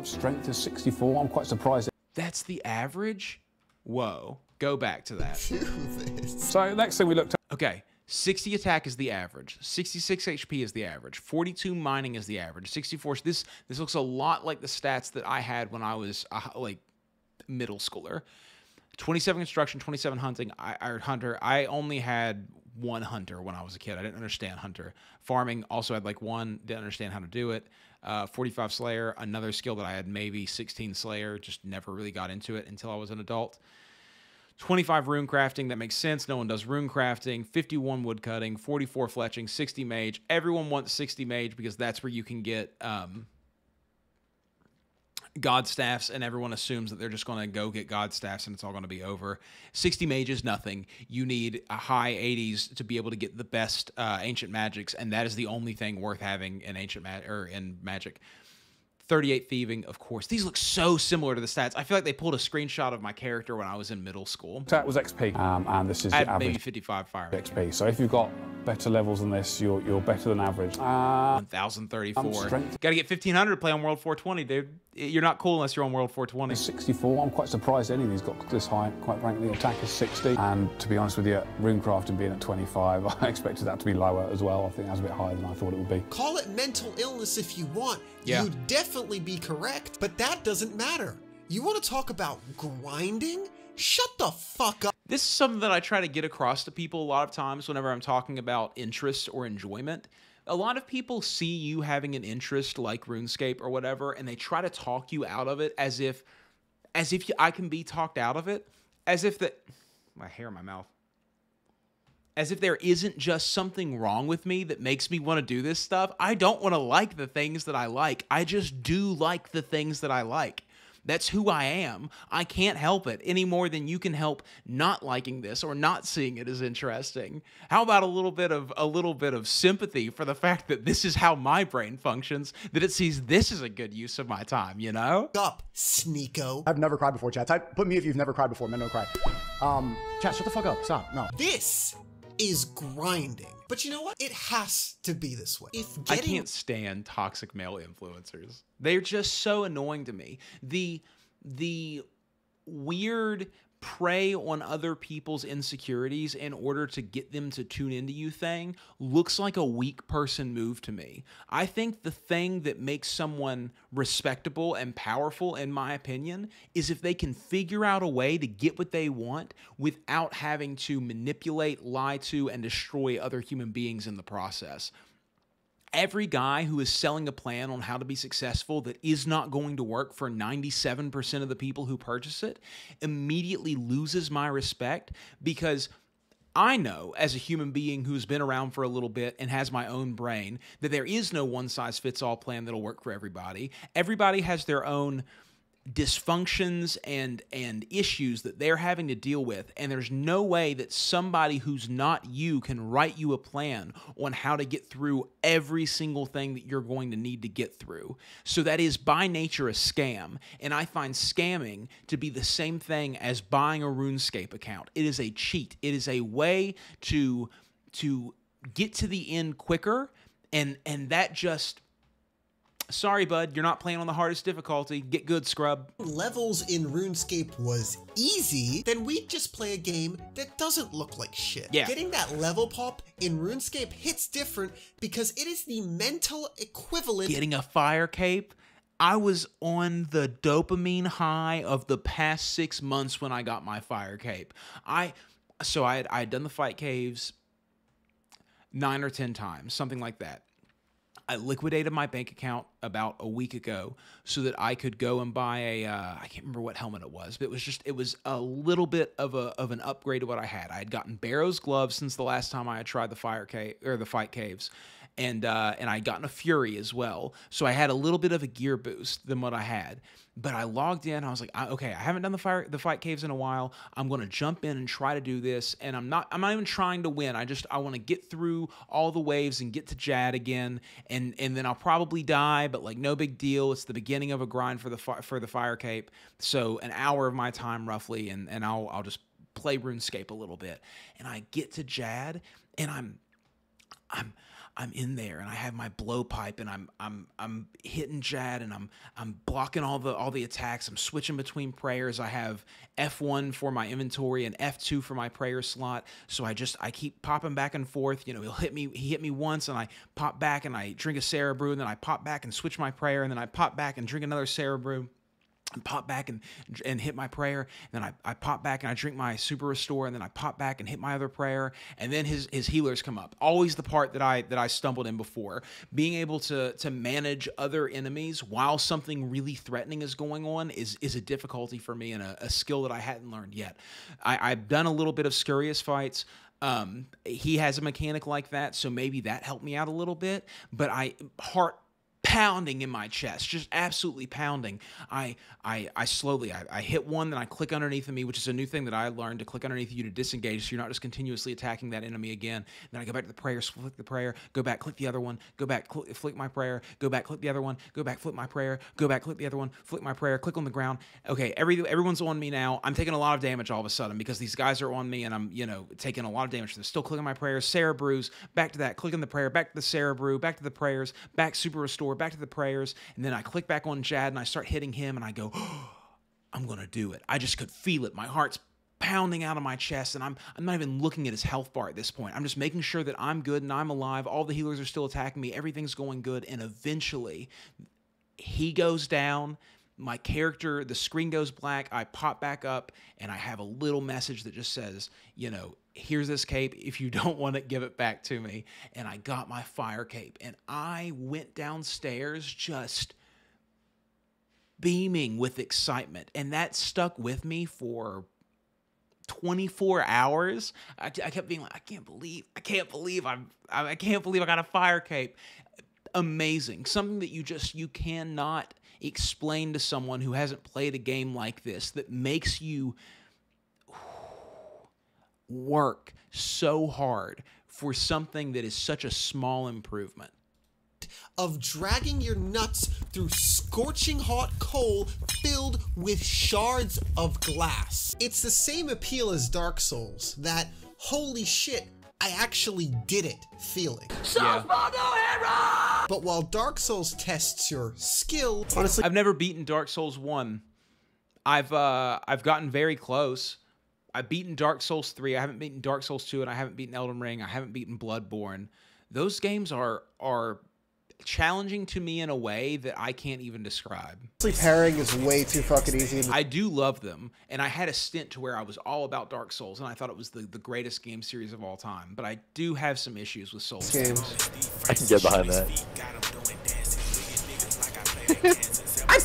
Strength is 64. I'm quite surprised. That's the average? Whoa. Go back to that. Do this. So next thing we looked at... Okay, 60 attack is the average. 66 HP is the average. 42 mining is the average. 64... This looks a lot like the stats that I had when I was, like, middle schooler. 27 construction, 27 hunting, hunter. I only had 1 hunter when I was a kid. I didn't understand hunter. Farming also had like 1, didn't understand how to do it. 45 slayer, another skill that I had maybe 16 slayer, just never really got into it until I was an adult. 25 rune crafting, that makes sense. No one does rune crafting. 51 wood cutting, 44 fletching, 60 mage. Everyone wants 60 mage because that's where you can get god staffs, and everyone assumes that they're just going to go get god staffs and it's all going to be over. 60 mage is nothing. You need a high 80s to be able to get the best ancient magics, and that is the only thing worth having in in magic. 38 thieving, of course. These look so similar to the stats. I feel like they pulled a screenshot of my character when I was in middle school. That was XP, and this is your average. Maybe 55 fire XP. So if you've got better levels than this, you're better than average. 1034. Gotta get 1500 to play on World 420, dude. You're not cool unless you're on World 420. 64. I'm quite surprised any of these got this high. Quite frankly, attack is 60. And to be honest with you, runecrafting being at 25, I expected that to be lower as well. I think that's a bit higher than I thought it would be. Call it mental illness if you want. Yeah. You'd definitely be correct, but that doesn't matter. You want to talk about grinding? Shut the fuck up. This is something that I try to get across to people a lot of times whenever I'm talking about interest or enjoyment. A lot of people see you having an interest like RuneScape or whatever, and they try to talk you out of it as if I can be talked out of it, as if my hair in my mouth. As if there isn't just something wrong with me that makes me want to do this stuff. I don't want to like the things that I like. I just do like the things that I like. That's who I am. I can't help it any more than you can help not liking this or not seeing it as interesting. How about a little bit of sympathy for the fact that this is how my brain functions, that it sees this as a good use of my time, you know? Up, Sneeko. I've never cried before, chat. Put me if you've never cried before. Men don't cry. Chat, shut the fuck up. Stop. No. This is grinding. But you know what? It has to be this way. I can't stand toxic male influencers. They're just so annoying to me. The weird prey on other people's insecurities in order to get them to tune into you thing looks like a weak person move to me. I think the thing that makes someone respectable and powerful, in my opinion, is if they can figure out a way to get what they want without having to manipulate, lie to, and destroy other human beings in the process. Every guy who is selling a plan on how to be successful that is not going to work for 97% of the people who purchase it immediately loses my respect, because I know, as a human being who's been around for a little bit and has my own brain, that there is no one-size-fits-all plan that'll work for everybody. Everybody has their own dysfunctions and issues that they're having to deal with, and there's no way that somebody who's not you can write you a plan on how to get through every single thing that you're going to need to get through. So that is by nature a scam, and I find scamming to be the same thing as buying a RuneScape account. It is a cheat. It is a way to get to the end quicker, and that just... Sorry, bud, you're not playing on the hardest difficulty. Get good, scrub. Levels in RuneScape was easy, then we'd just play a game that doesn't look like shit. Yeah. Getting that level pop in RuneScape hits different because it is the mental equivalent. Getting a fire cape, I was on the dopamine high of the past 6 months when I got my fire cape. I had done the fight caves 9 or 10 times, something like that. I liquidated my bank account about a week ago so that I could go and buy a, I can't remember what helmet it was, but it was a little bit of an upgrade to what I had. I had gotten Barrow's gloves since the last time I had tried the fire cave or the fight caves. And I had gotten a Fury as well. So I had a little bit of a gear boost than what I had. But I logged in. I was like, okay, I haven't done the fight caves in a while. I'm going to jump in and try to do this. And I'm not even trying to win. I want to get through all the waves and get to Jad again. And then I'll probably die, but like no big deal. It's the beginning of a grind for the fire cape. So an hour of my time roughly, and I'll just play RuneScape a little bit. And I get to Jad, and I'm in there, and I have my blowpipe, and I'm hitting Jad, and I'm blocking all the attacks. I'm switching between prayers. I have F1 for my inventory and F2 for my prayer slot. So I keep popping back and forth. You know, he hit me once, and I pop back and I drink a Sarah brew, and then I pop back and switch my prayer, and then I pop back and drink another Sarah brew. And pop back and hit my prayer, and then I pop back and I drink my super restore, and then I pop back and hit my other prayer, and then his healers come up. Always the part that I stumbled in before. Being able to manage other enemies while something really threatening is going on is a difficulty for me, and a skill that I hadn't learned yet. I've done a little bit of Scurious fights. He has a mechanic like that, so maybe that helped me out a little bit, but heart pounding in my chest, just absolutely pounding. I slowly hit one, then I click underneath of me, which is a new thing that I learned, to click underneath you to disengage, so you're not just continuously attacking that enemy again. Then I go back to the prayer, flick the prayer, go back, click the other one, go back, flick my prayer, go back, click the other one, go back, flip my prayer, go back, click the other one, flick my prayer, click on the ground. Okay, everyone's on me now. I'm taking a lot of damage all of a sudden because these guys are on me, and I'm taking a lot of damage. They're still clicking my prayers, Sarah brews, back to that, clicking the prayer, back to the Sarah brew, back to the prayers, back super restore, back to the prayers, and then I click back on Jad and I start hitting him, and I go, oh, I'm gonna do it. I just could feel it. My heart's pounding out of my chest, and I'm not even looking at his health bar at this point. I'm just making sure that I'm good and I'm alive. All the healers are still attacking me. Everything's going good, and eventually he goes down. My character, the screen goes black. I pop back up, and I have a little message that just says, here's this cape. If you don't want it, give it back to me. And I got my fire cape, and I went downstairs just beaming with excitement. And that stuck with me for 24 hours. I kept being like, I can't believe I got a fire cape. Amazing. Something that you cannot explain to someone who hasn't played a game like this, that makes you work so hard for something that is such a small improvement. Of dragging your nuts through scorching hot coal filled with shards of glass. It's the same appeal as Dark Souls, that holy shit, I actually did it feeling. Yeah. But while Dark Souls tests your skill, honestly, I've never beaten Dark Souls 1. I've gotten very close, I've beaten Dark Souls 3. I haven't beaten Dark Souls 2, and I haven't beaten Elden Ring. I haven't beaten Bloodborne. Those games are challenging to me in a way that I can't even describe. Pairing is way too fucking easy. I do love them, and I had a stint to where I was all about Dark Souls, and I thought it was the greatest game series of all time. But I do have some issues with Souls games. I can get behind that.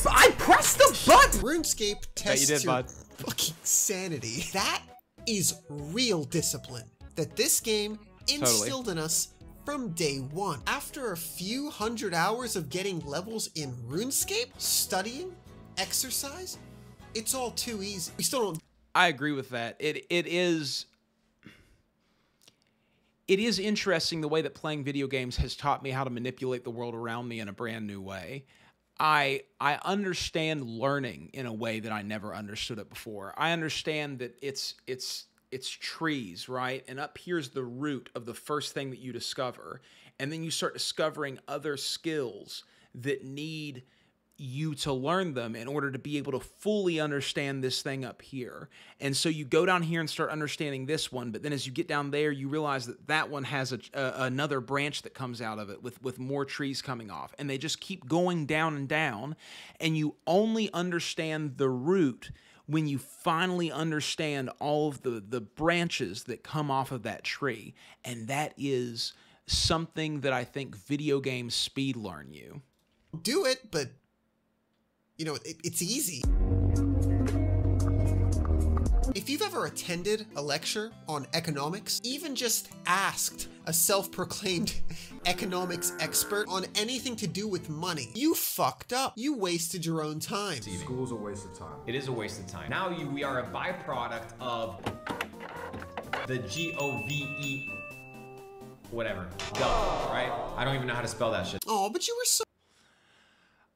I pressed the button! RuneScape tests you did, your bud. fucking sanity. That is real discipline that this game instilled in us from day one. After a few hundred hours of getting levels in RuneScape, studying, exercise, it's all too easy. We still don't... I agree with that. It is interesting the way that playing video games has taught me how to manipulate the world around me in a brand new way. I understand learning in a way that I never understood it before. I understand that it's trees, right? And up here's the root of the first thing that you discover. And then you start discovering other skills that need you to learn them in order to be able to fully understand this thing up here. And so you go down here and start understanding this one, but then as you get down there, you realize that that one has another branch that comes out of it with more trees coming off. And they just keep going down and down, and you only understand the root when you finally understand all of the branches that come off of that tree. And that is something that I think video games speed learn you. Do it, but you know, it's easy. If you've ever attended a lecture on economics, even just asked a self-proclaimed economics expert on anything to do with money, you fucked up. You wasted your own time. School's a waste of time. It is a waste of time. Now we are a byproduct of the GOVE whatever. Gov, right? I don't even know how to spell that shit. Oh, but you were so...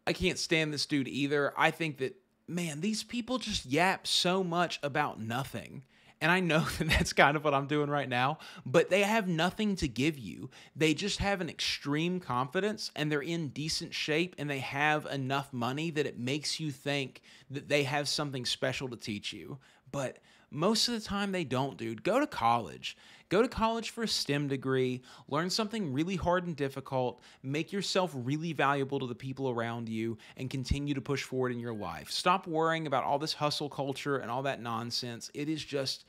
I can't stand this dude either. I think that, man, these people just yap so much about nothing. And I know that that's kind of what I'm doing right now, but they have nothing to give you. They just have an extreme confidence, and they're in decent shape, and they have enough money that it makes you think that they have something special to teach you. But most of the time they don't, dude. Go to college. Go to college for a STEM degree, learn something really hard and difficult, make yourself really valuable to the people around you, and continue to push forward in your life. Stop worrying about all this hustle culture and all that nonsense. It is just...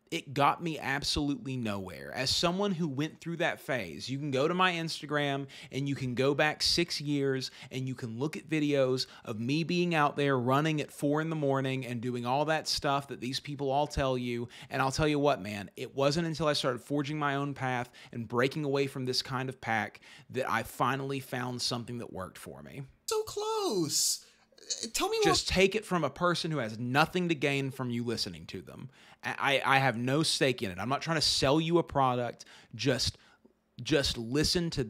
it got me absolutely nowhere. As someone who went through that phase, you can go to my Instagram and you can go back 6 years and you can look at videos of me being out there running at 4 in the morning and doing all that stuff that these people all tell you. And I'll tell you what, man, it wasn't until I started forging my own path and breaking away from this kind of pack that I finally found something that worked for me. So close. Tell me just take it from a person who has nothing to gain from you listening to them. I have no stake in it. I'm not trying to sell you a product. Just listen to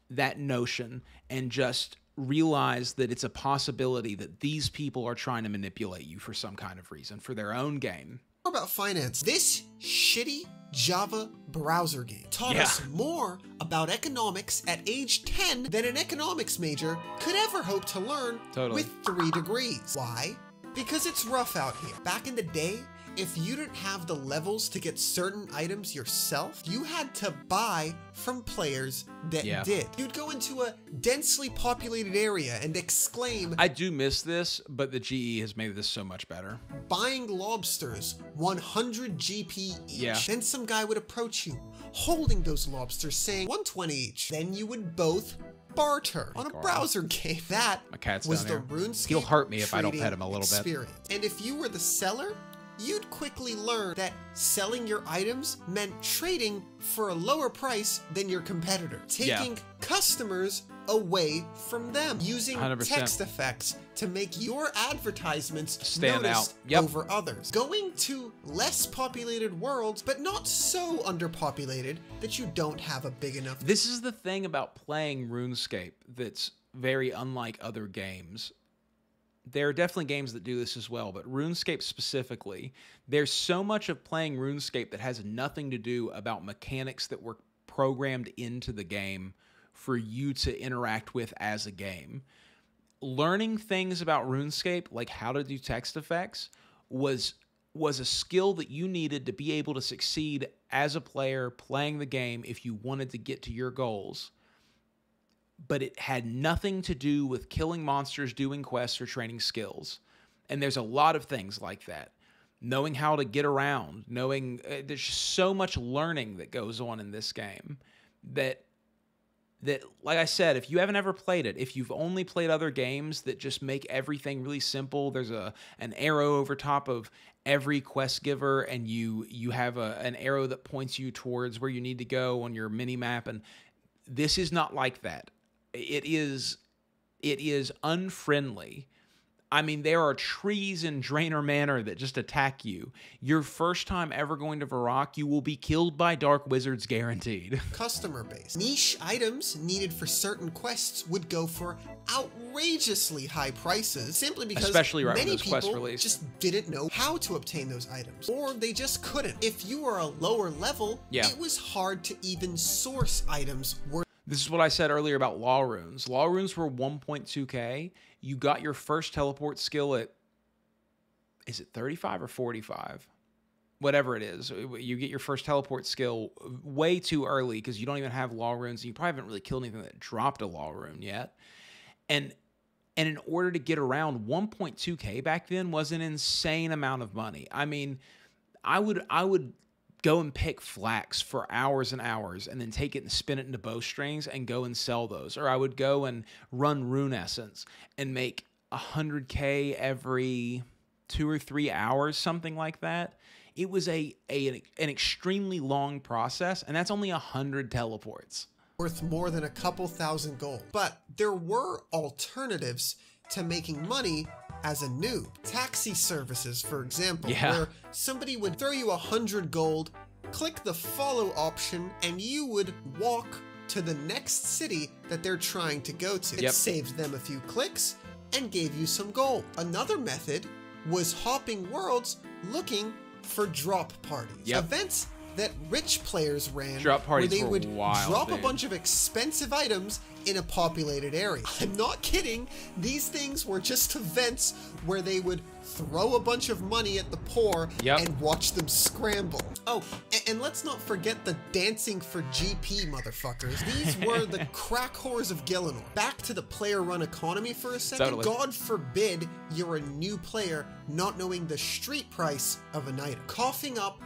that notion and just realize that it's a possibility that these people are trying to manipulate you for some kind of reason, for their own gain. More about finance. This shitty Java browser game taught us more about economics at age 10 than an economics major could ever hope to learn with 3 degrees. Why? Because it's rough out here. Back in the day, if you didn't have the levels to get certain items yourself, you had to buy from players that did. You'd go into a densely populated area and exclaim, I do miss this, but the GE has made this so much better. Buying lobsters, 100 GP each. Then some guy would approach you, holding those lobsters, saying 120 each. Then you would both barter on a browser game. That was the RuneScape He'll hurt me if I don't pet him a little experience. And if you were the seller, you'd quickly learn that selling your items meant trading for a lower price than your competitor, taking customers away from them, using 100%. text effects to make your advertisements stand noticed out over others, going to less populated worlds, but not so underpopulated that you don't have a big enough. This is the thing about playing RuneScape that's very unlike other games. There are definitely games that do this as well, but RuneScape specifically, there's so much of playing RuneScape that has nothing to do about mechanics that were programmed into the game for you to interact with as a game. Learning things about RuneScape, like how to do text effects, was was a skill that you needed to be able to succeed as a player playing the game if you wanted to get to your goals. But it had nothing to do with killing monsters, doing quests, or training skills. And there's a lot of things like that. Knowing how to get around, knowing there's just so much learning that goes on in this game that like I said, if you haven't ever played it, if you've only played other games that just make everything really simple, there's an arrow over top of every quest giver, and you have an arrow that points you towards where you need to go on your mini map, and this is not like that. It is unfriendly. I mean, there are trees in Draenor Manor that just attack you. Your first time ever going to Varrock, you will be killed by dark wizards guaranteed. Customer base. Niche items needed for certain quests would go for outrageously high prices simply because especially right many when those quests people released. just didn't know how to obtain those items, or they just couldn't. If you were a lower level, it was hard to even source items worth. This is what I said earlier about law runes. Law runes were 1.2k. You got your first teleport skill at, is it 35 or 45? Whatever it is. You get your first teleport skill way too early because you don't even have law runes. And you probably haven't really killed anything that dropped a law rune yet. And in order to get around, 1.2k back then was an insane amount of money. I mean, I would go and pick flax for hours and hours and then take it and spin it into bowstrings and go and sell those. Or I would go and run rune essence and make 100k every 2 or 3 hours, something like that. It was an extremely long process, and that's only 100 teleports. Worth more than a couple thousand gold. But there were alternatives to making money as a noob. Taxi services, for example, where somebody would throw you 100 gold, click the follow option, and you would walk to the next city that they're trying to go to. It saved them a few clicks and gave you some gold. Another method was hopping worlds looking for drop parties. Events that rich players ran where they would drop a bunch of expensive items in a populated area. I'm not kidding. These things were just events where they would throw a bunch of money at the poor and watch them scramble. Oh, and let's not forget the dancing for GP motherfuckers. These were the crack whores of Gielinor. Back to the player-run economy for a second. God forbid you're a new player not knowing the street price of an item. Coughing up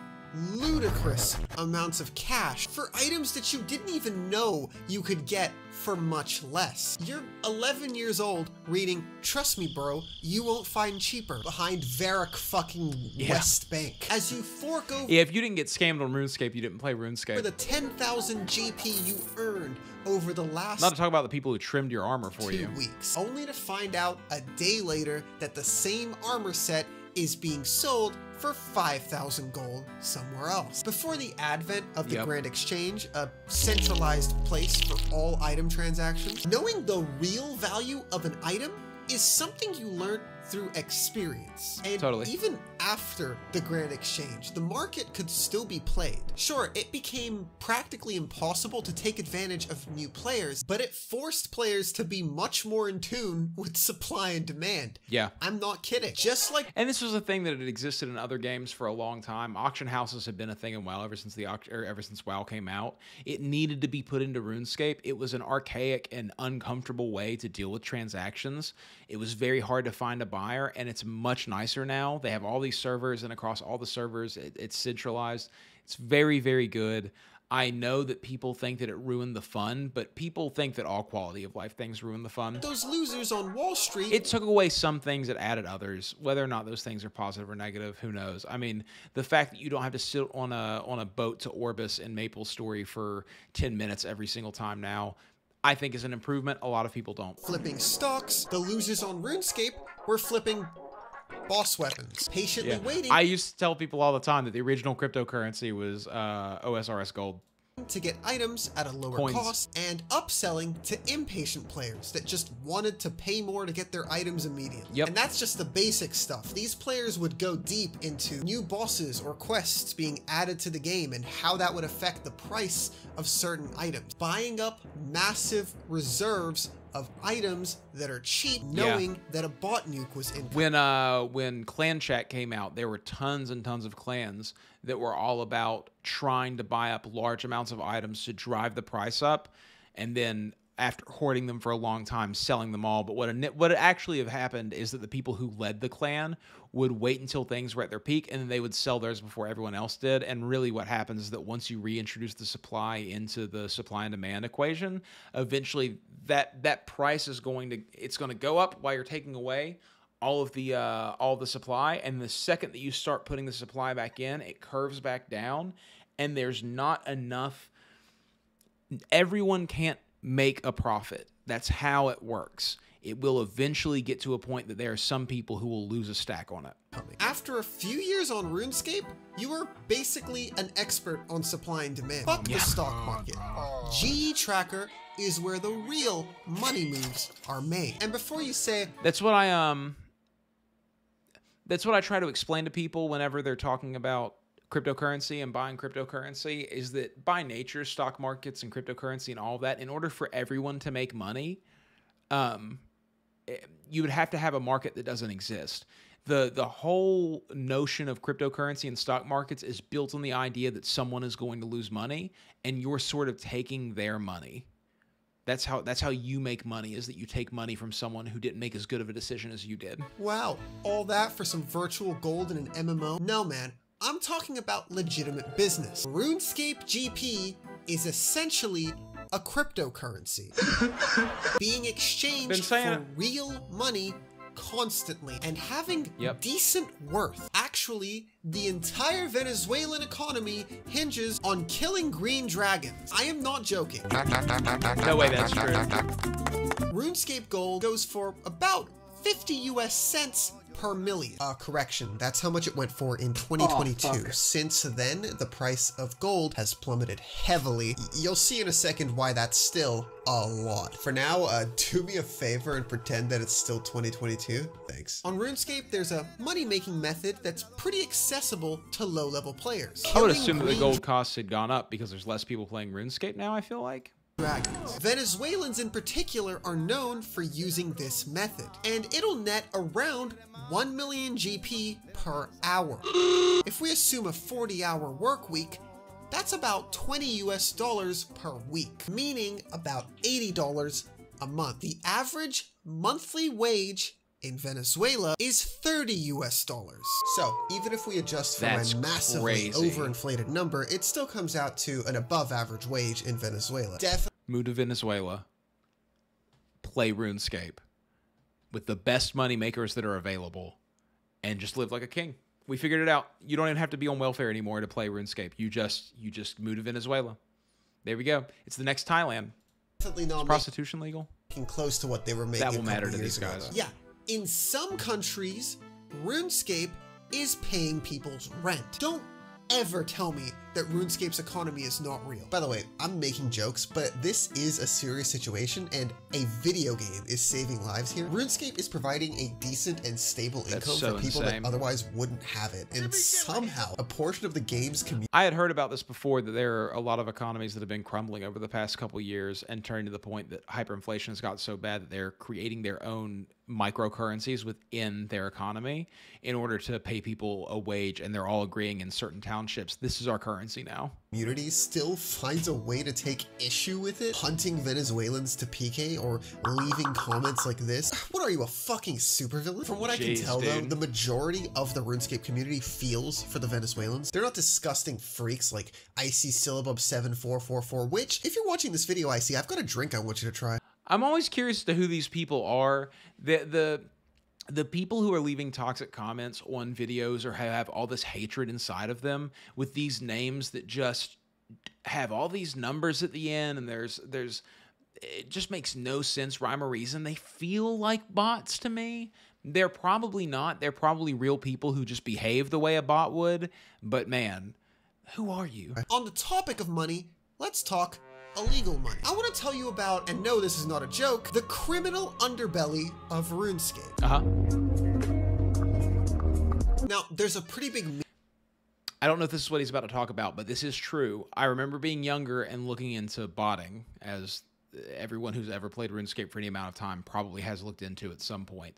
ludicrous amounts of cash for items that you didn't even know you could get for much less. You're 11 years old reading, "Trust me bro, you won't find cheaper," behind Varrock fucking West Bank. As you fork over if you didn't get scammed on RuneScape, you didn't play RuneScape. For the 10,000 GP you earned over the last not to talk about the people who trimmed your armor for 2 weeks, only to find out a day later that the same armor set is being sold for 5,000 gold somewhere else. Before the advent of the Grand Exchange, a centralized place for all item transactions, knowing the real value of an item is something you learn through experience. And even after the Grand Exchange, the market could still be played. Sure, it became practically impossible to take advantage of new players, but it forced players to be much more in tune with supply and demand. I'm not kidding. Just like, and this was a thing that had existed in other games for a long time. Auction houses have been a thing in WoW ever since ever since WoW came out. It needed to be put into RuneScape. It was an archaic and uncomfortable way to deal with transactions. It was very hard to find a buyer, and it's much nicer now. They have all these servers, and across all the servers, it's centralized. It's very, very good. I know that people think that it ruined the fun, but people think that all quality of life things ruin the fun. Those losers on Wall Street. It took away some things that added others. Whether or not those things are positive or negative, who knows? I mean, the fact that you don't have to sit on a boat to Orbis in MapleStory for 10 minutes every single time now, I think is an improvement. A lot of people don't. Flipping stocks. The losers on RuneScape were flipping boss weapons, patiently waiting. I used to tell people all the time that the original cryptocurrency was OSRS gold. To get items at a lower cost, and upselling to impatient players that just wanted to pay more to get their items immediately. And that's just the basic stuff. These players would go deep into new bosses or quests being added to the game and how that would affect the price of certain items. Buying up massive reserves of items that are cheap, knowing that a bot nuke was in. When Clan Chat came out, there were tons and tons of clans that were all about trying to buy up large amounts of items to drive the price up, and then after hoarding them for a long time, selling them all. But what actually have happened is that the people who led the clan would wait until things were at their peak, and then they would sell theirs before everyone else did. And really what happens is that once you reintroduce the supply into the supply and demand equation, eventually that price is going to go up while you're taking away all the supply. And the second that you start putting the supply back in, it curves back down, and there's not enough. Everyone can't make a profit. That's how it works. It will eventually get to a point that there are some people who will lose a stack on it. After a few years on RuneScape, you are basically an expert on supply and demand. Fuck the stock market. GE Tracker is where the real money moves are made. And before you say that's what I try to explain to people whenever they're talking about cryptocurrency and buying cryptocurrency, is that by nature, stock markets and cryptocurrency and all that, in order for everyone to make money, you would have to have a market that doesn't exist. The whole notion of cryptocurrency and stock markets is built on the idea that someone is going to lose money, and you're sort of taking their money. That's how you make money, is that you take money from someone who didn't make as good of a decision as you did. Wow, all that for some virtual gold in an MMO? No, man. I'm talking about legitimate business. RuneScape GP is essentially a cryptocurrency being exchanged for real money constantly and having decent worth. Actually, the entire Venezuelan economy hinges on killing green dragons. I am not joking. No way that's true. RuneScape gold goes for about 50 US cents per million. Correction, that's how much it went for in 2022. Since then, the price of gold has plummeted heavily. You'll see in a second why that's still a lot. For now, do me a favor and pretend that it's still 2022. Thanks. On RuneScape, there's a money-making method that's pretty accessible to low-level players. I would assume that the gold costs had gone up because there's less people playing RuneScape now, I feel like. Dragons. Venezuelans in particular are known for using this method, and it'll net around 1 million GP per hour. If we assume a 40-hour work week, that's about $20 US per week, meaning about $80 a month. The average monthly wage in Venezuela is $30 US. So even if we adjust for my massively overinflated number, it still comes out to an above average wage in Venezuela. Move to Venezuela, play RuneScape with the best money makers that are available, and just live like a king. We figured it out. You don't even have to be on welfare anymore to play RuneScape. You just move to Venezuela. There we go. It's the next Thailand. Definitely not. Is prostitution legal? Close to what they were making. That will matter to these guys. Yeah. In some countries, RuneScape is paying people's rent. Don't ever tell me that RuneScape's economy is not real. By the way, I'm making jokes, but this is a serious situation, and a video game is saving lives here. RuneScape is providing a decent and stable income for people that otherwise wouldn't have it, and somehow a portion of the game's community. I had heard about this before, that there are a lot of economies that have been crumbling over the past couple years and turning to the point that hyperinflation has got so bad that they're creating their own microcurrencies within their economy in order to pay people a wage, and they're all agreeing in certain townships, this is our currency now. Community still finds a way to take issue with it, hunting Venezuelans to PK or leaving comments like this. What are you, a fucking supervillain? From what I can tell, though, the majority of the RuneScape community feels for the Venezuelans. They're not disgusting freaks like Icy Syllabub 7444, which, if you're watching this video, Icy, I've got a drink I want you to try. I'm always curious as to who these people are. The people who are leaving toxic comments on videos or have all this hatred inside of them with these names that just have all these numbers at the end, and it just makes no sense, rhyme or reason. They feel like bots to me. They're probably not. They're probably real people who just behave the way a bot would. But man, who are you? On the topic of money, let's talk illegal money. I want to tell you about, and no, this is not a joke, the criminal underbelly of RuneScape. Now, there's a pretty big... I don't know if this is what he's about to talk about, but this is true. I remember being younger and looking into botting, as everyone who's ever played RuneScape for any amount of time probably has looked into at some point.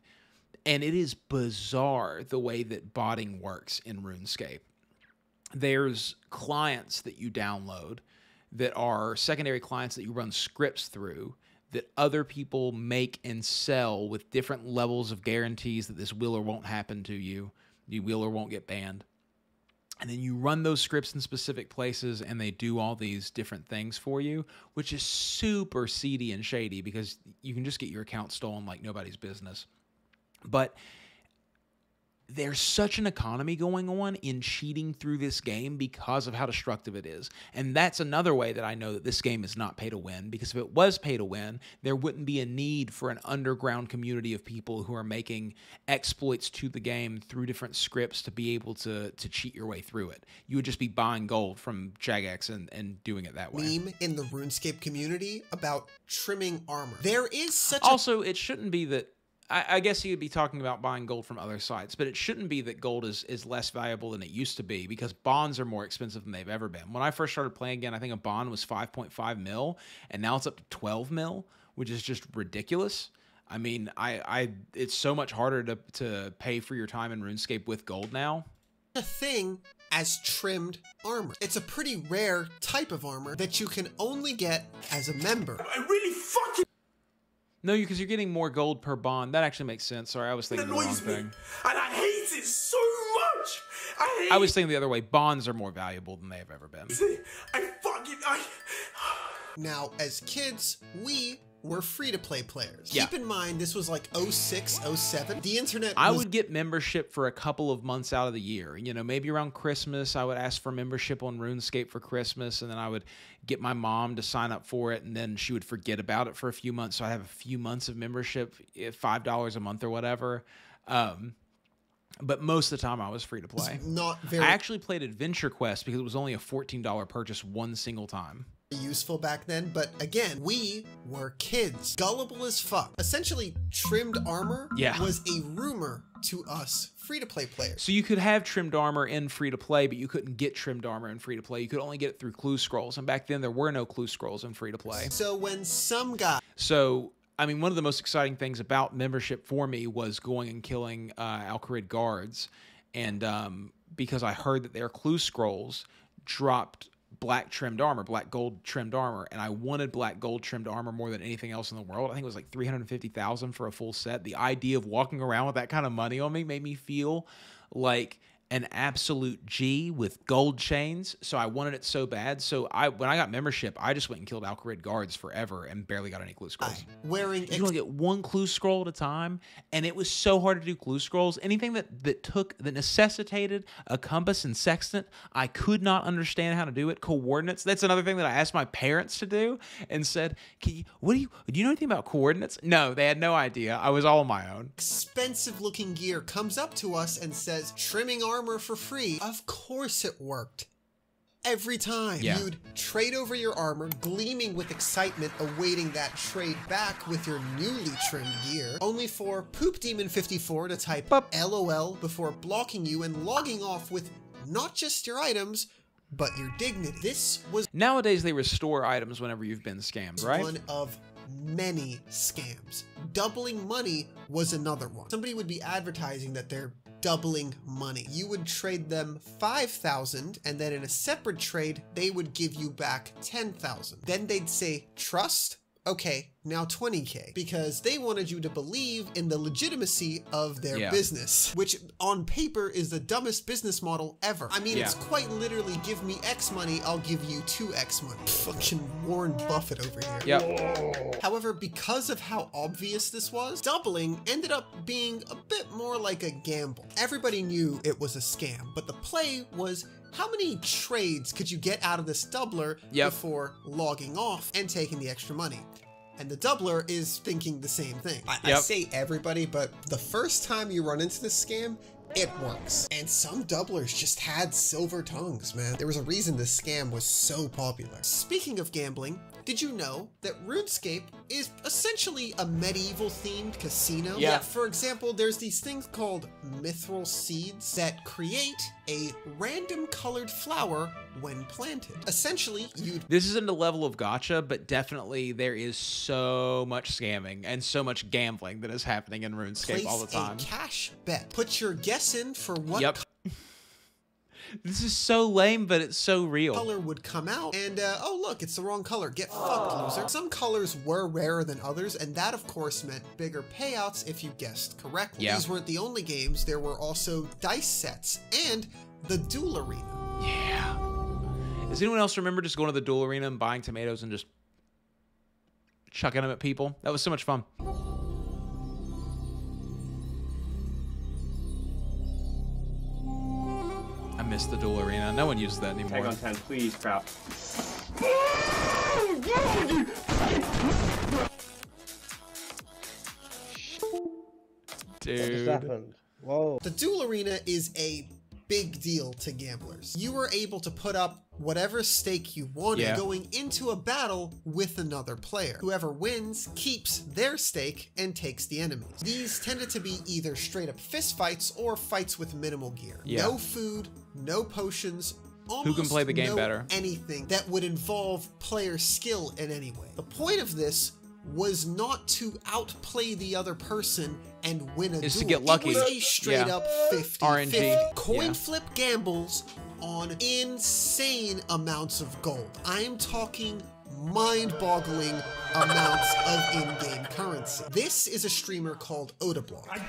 And it is bizarre the way that botting works in RuneScape. There's clients that you download that are secondary clients that you run scripts through that other people make and sell with different levels of guarantees that this will or won't happen to you. You will or won't get banned. And then you run those scripts in specific places and they do all these different things for you, which is super seedy and shady because you can just get your account stolen like nobody's business. But there's such an economy going on in cheating through this game because of how destructive it is. And that's another way that I know that this game is not pay to win, because if it was pay to win, there wouldn't be a need for an underground community of people who are making exploits to the game through different scripts to be able to cheat your way through it. You would just be buying gold from Jagex and doing it that way. Meme in the RuneScape community about trimming armor. There is such Also, it shouldn't be that I guess you'd be talking about buying gold from other sites, but it shouldn't be that gold is less valuable than it used to be, because bonds are more expensive than they've ever been. When I first started playing again, I think a bond was 5.5 mil, and now it's up to 12 mil, which is just ridiculous. I mean, it's so much harder to pay for your time in RuneScape with gold now. a thing as trimmed armor. It's a pretty rare type of armor that you can only get as a member. I really fucking... No, because you're getting more gold per bond. That actually makes sense. Sorry, I was thinking the wrong thing. And I hate it so much. I was thinking the other way. Bonds are more valuable than they have ever been. Now, as kids, we were free-to-play players. Yeah. Keep in mind, this was like 06, 07. The internet I would get membership for a couple of months out of the year. You know, maybe around Christmas, I would ask for membership on RuneScape for Christmas, and then I would get my mom to sign up for it, and then she would forget about it for a few months. So I have a few months of membership, $5 a month or whatever. But most of the time I was free to play. Not very I actually played Adventure Quest because it was only a $14 purchase one single time. Useful back then, but again, we were kids, gullible as fuck. Essentially, trimmed armor was a rumor to us free-to-play players. So you could have trimmed armor in free-to-play, but you couldn't get trimmed armor in free-to-play. You could only get it through clue scrolls, and back then there were no clue scrolls in free-to-play. So when some guy... I mean, one of the most exciting things about membership for me was going and killing Alcarid guards, and because I heard that their clue scrolls dropped black trimmed armor, black gold trimmed armor, and I wanted black gold trimmed armor more than anything else in the world. I think it was like $350,000 for a full set. The idea of walking around with that kind of money on me made me feel like an absolute G with gold chains, so I wanted it so bad. So when I got membership, I just went and killed Alcarid guards forever and barely got any clue scrolls. You only get one clue scroll at a time, and it was so hard to do clue scrolls. Anything that necessitated a compass and sextant, I could not understand how to do it. Coordinates, that's another thing that I asked my parents to do and said, do you know anything about coordinates? No, they had no idea. I was all on my own. Expensive looking gear comes up to us and says, trimming armor for free. Of course it worked. Every time. You'd trade over your armor, gleaming with excitement, awaiting that trade back with your newly trimmed gear, only for Poop Demon 54 to type LOL before blocking you and logging off with not just your items, but your dignity. This was... Nowadays they restore items whenever you've been scammed, right? One of many scams. Doubling money was another one. Somebody would be advertising that they're doubling money. You would trade them 5,000, and then in a separate trade, they would give you back 10,000. Then they'd say, trust? Okay, now 20K, because they wanted you to believe in the legitimacy of their business, which on paper is the dumbest business model ever. I mean, it's quite literally, give me X money, I'll give you 2X money. Fucking Warren Buffett over here. Yep. However, because of how obvious this was, doubling ended up being a bit more like a gamble. Everybody knew it was a scam, but the play was, how many trades could you get out of this doubler before logging off and taking the extra money? And the doubler is thinking the same thing. I say everybody, but the first time you run into this scam, it works. And some doublers just had silver tongues, man. There was a reason this scam was so popular. Speaking of gambling, did you know that RuneScape is essentially a medieval themed casino? For example, there's these things called mithril seeds that create a random colored flower when planted. Essentially, This isn't a level of gacha, but definitely there is so much scamming and so much gambling that is happening in RuneScape all the time. Place a cash bet. Put your guess in for what This is so lame, but it's so real. color would come out, and oh look, it's the wrong color. Get fucked, loser. Some colors were rarer than others, and that of course meant bigger payouts if you guessed correctly. Yeah. These weren't the only games. There were also dice sets and the duel arena. Yeah. Does anyone else remember just going to the duel arena and buying tomatoes and just chucking them at people? That was so much fun. I miss the duel arena. No one uses that anymore. Tag on 10, please, crap. Dude. What just happened? Whoa. The duel arena is a big deal to gamblers. You were able to put up whatever stake you wanted going into a battle with another player. Whoever wins keeps their stake and takes the enemies. These tended to be either straight up fist fights or fights with minimal gear. Yeah. No food, no potions, Who can play the game better? Anything that would involve player skill in any way. The point of this was not to outplay the other person and win a duel. To get lucky. It was a straight up 50-50. RNG. Coin flip gambles on insane amounts of gold. I am talking mind-boggling amounts of in-game currency. This is a streamer called Odablock.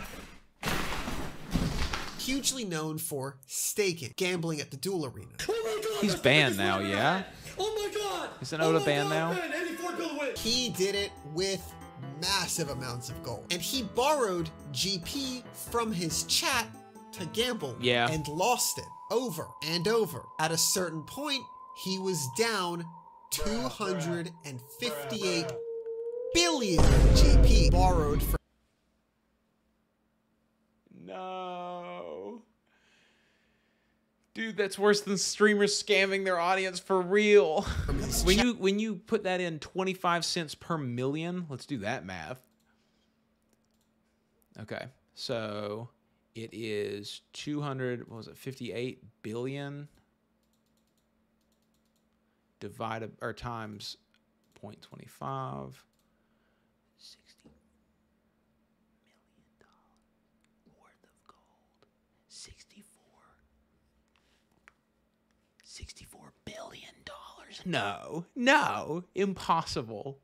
Hugely known for staking, gambling at the duel arena. Oh my God, He's banned now, yeah? Oh my God! Isn't Oda banned now? Man, 84 bill to win. He did it with massive amounts of gold. And he borrowed GP from his chat to gamble and lost it over and over. At a certain point, he was down 258 billion GP borrowed from. No. Dude, that's worse than streamers scamming their audience for real. When you put that in 25 cents per million, let's do that math. Okay. So it is 58 billion divided or times 0.25. $60 million worth of gold. 64 billion dollars. No, impossible.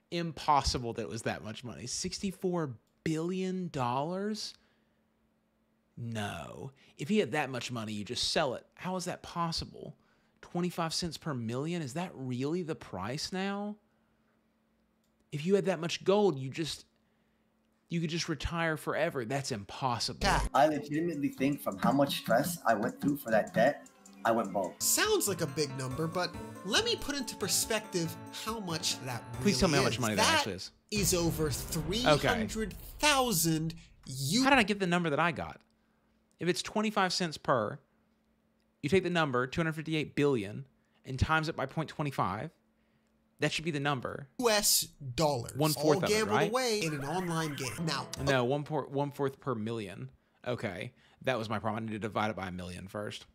Impossible that it was that much money. $64 billion? No. If he had that much money, you just sell it. How is that possible? 25 cents per million? Is that really the price now? If you had that much gold, you could just retire forever. That's impossible. I legitimately think from how much stress I went through for that debt, I went broke. Sounds like a big number, but let me put into perspective how much that really Please tell me how much money that actually is. Is over 300,000 How did I get the number that I got? If it's 25 cents per, you take the number, 258 billion, and times it by 0.25, that should be the number. US dollars. 1/4 all of it, gambled right? away in an online game. Now, No, 1/4 per million. Okay, that was my problem. I need to divide it by a million first.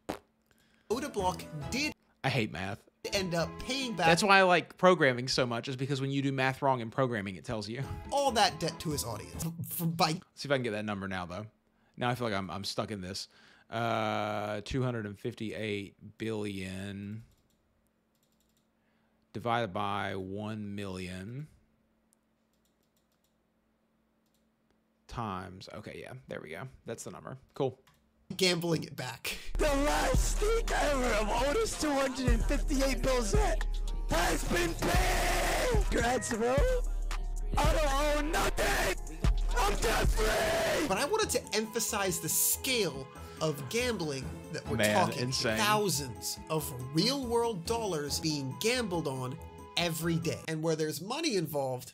Odablock did I hate math. end up paying back. That's why I like programming so much, is because when you do math wrong in programming, it tells you. All that debt to his audience. Let's see if I can get that number now, though. Now I feel like I'm stuck in this. 258 billion divided by 1 million times. Okay, yeah, there we go. That's the number. Cool. Gambling it back. The last stake ever of Otis 258 bills has been paid! Congrats, bro. I don't owe nothing! I'm debt free! But I wanted to emphasize the scale of gambling that we're Man, talking. insane. Thousands of real-world dollars being gambled on every day. And where there's money involved,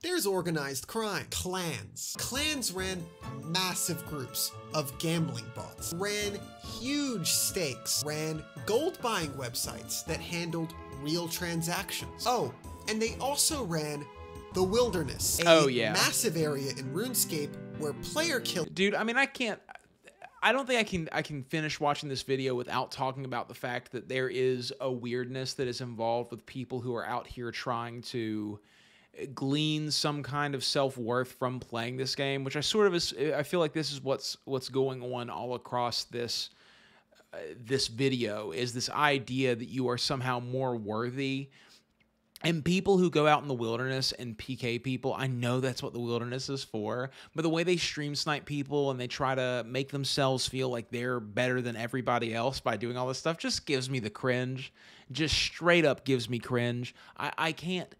there's organized crime. Clans. Clans ran massive groups of gambling bots, ran huge stakes, ran gold buying websites that handled real transactions. Oh, and they also ran the Wilderness, a massive area in RuneScape where player kill. Dude, I mean, I can't I don't think I can finish watching this video without talking about the fact that there is a weirdness that is involved with people who are out here trying to glean some kind of self-worth from playing this game, which I feel like this is what's going on all across this video, is this idea that you are somehow more worthy. And people who go out in the wilderness and PK people, I know that's what the wilderness is for, but the way they stream snipe people and they try to make themselves feel like they're better than everybody else by doing all this stuff just gives me the cringe. Just straight up gives me cringe. I can't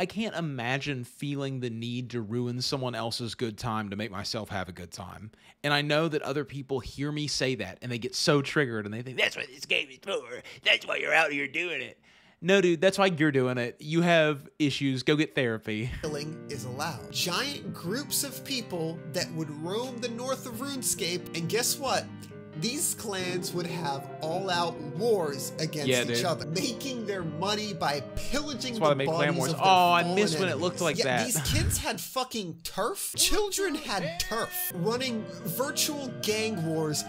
imagine feeling the need to ruin someone else's good time to make myself have a good time. And I know that other people hear me say that and they get so triggered and they think, that's what this game is for. That's why you're out here doing it. No, dude, that's why you're doing it. You have issues. Go get therapy. Killing is allowed. Giant groups of people that would roam the north of RuneScape, and guess what? These clans would have all-out wars against each other, making their money by pillaging the bodies of their I miss when it looked like that. These kids had fucking turf. Children had turf, running virtual gang wars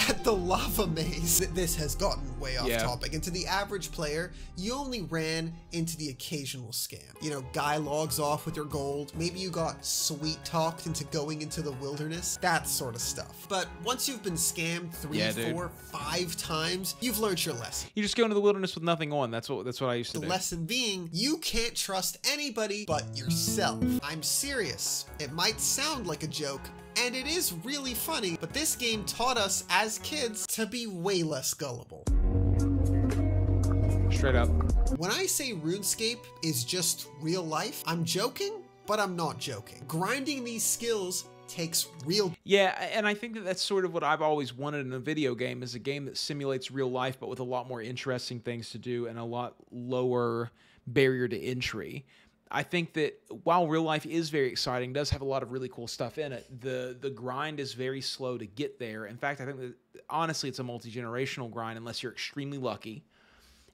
at the lava maze. This has gotten way off topic, and to the average player, you only ran into the occasional scam. You know, guy logs off with your gold, maybe you got sweet talked into going into the wilderness, that sort of stuff. But once you've been scammed 3, 4, 5 times, you've learned your lesson. You just go into the wilderness with nothing on. That's what I used to do. The lesson being, you can't trust anybody but yourself. I'm serious. It might sound like a joke, and it is really funny, but this game taught us as kids to be way less gullible. Straight up. When I say RuneScape is just real life, I'm joking, but I'm not joking. Grinding these skills takes real... Yeah, and I think that that's sort of what I've always wanted in a video game, is a game that simulates real life, but with a lot more interesting things to do and a lot lower barrier to entry. I think that while real life is very exciting, does have a lot of really cool stuff in it, the grind is very slow to get there. In fact, I think that honestly it's a multi-generational grind unless you're extremely lucky.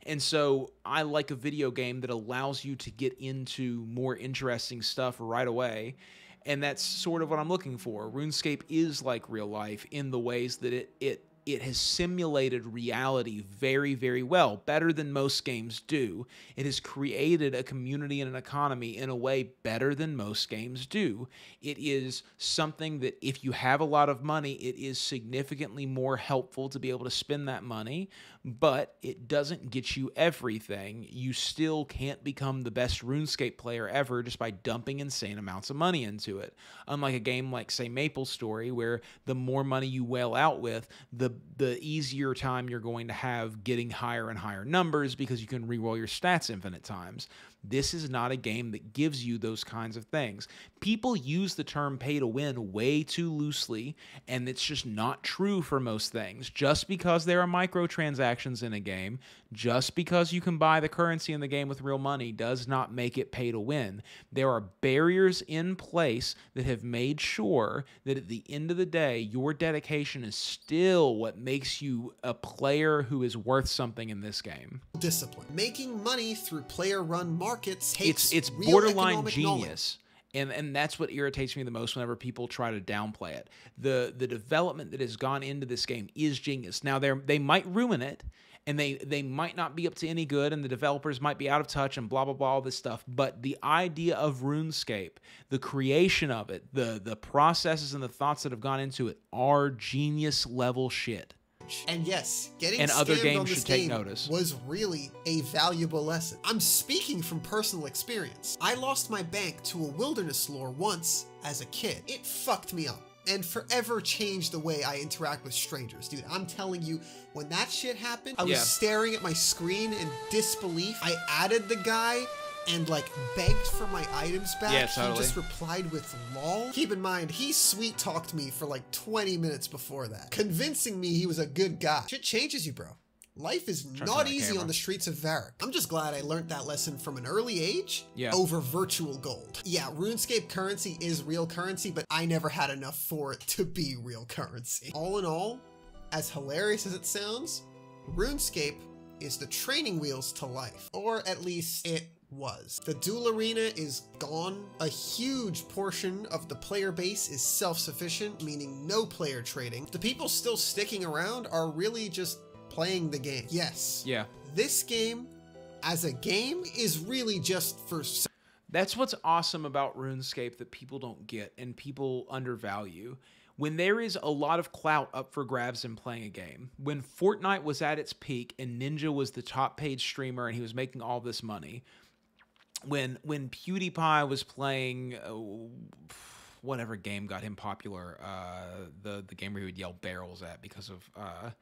And so I like a video game that allows you to get into more interesting stuff right away. And that's sort of what I'm looking for. RuneScape is like real life in the ways that it has simulated reality very, very well, better than most games do. It has created a community and an economy in a way better than most games do. It is something that if you have a lot of money, it is significantly more helpful to be able to spend that money, but it doesn't get you everything. You still can't become the best RuneScape player ever just by dumping insane amounts of money into it. Unlike a game like, say, MapleStory, where the more money you whale out with, the easier time you're going to have getting higher and higher numbers because you can reroll your stats infinite times. This is not a game that gives you those kinds of things. People use the term pay to win way too loosely, and it's just not true for most things. Just because there are microtransactions in a game, just because you can buy the currency in the game with real money does not make it pay to win. There are barriers in place that have made sure that at the end of the day, your dedication is still what makes you a player who is worth something in this game. Discipline. Making money through player-run markets takes it's borderline genius. And that's what irritates me the most whenever people try to downplay it. The development that has gone into this game is genius. Now, they might ruin it, and they might not be up to any good, and the developers might be out of touch and blah, blah, blah, all this stuff. But the idea of RuneScape, the creation of it, the processes and the thoughts that have gone into it are genius-level shit. And yes, getting and other scammed games on this should take game notice. Was really a valuable lesson. I'm speaking from personal experience. I lost my bank to a wilderness lore once as a kid. It fucked me up and forever changed the way I interact with strangers. Dude, I'm telling you, when that shit happened, I was staring at my screen in disbelief. I added the guy and like begged for my items back. Yeah, totally. He just replied with lol. Keep in mind, he sweet talked me for like 20 minutes before that, convincing me he was a good guy. Shit changes you, bro. Life is not easy on the streets of Varric. I'm just glad I learned that lesson from an early age over virtual gold. Yeah, RuneScape currency is real currency, but I never had enough for it to be real currency. All in all, as hilarious as it sounds, RuneScape is the training wheels to life, or at least it was. The duel arena is gone. A huge portion of the player base is self-sufficient, meaning no player trading. The people still sticking around are really just playing the game. Yes. Yeah. This game, as a game, is really just for... That's what's awesome about RuneScape that people don't get and people undervalue. When there is a lot of clout up for grabs in playing a game, when Fortnite was at its peak and Ninja was the top paid streamer and he was making all this money, when PewDiePie was playing whatever game got him popular, the game where he would yell barrels at because of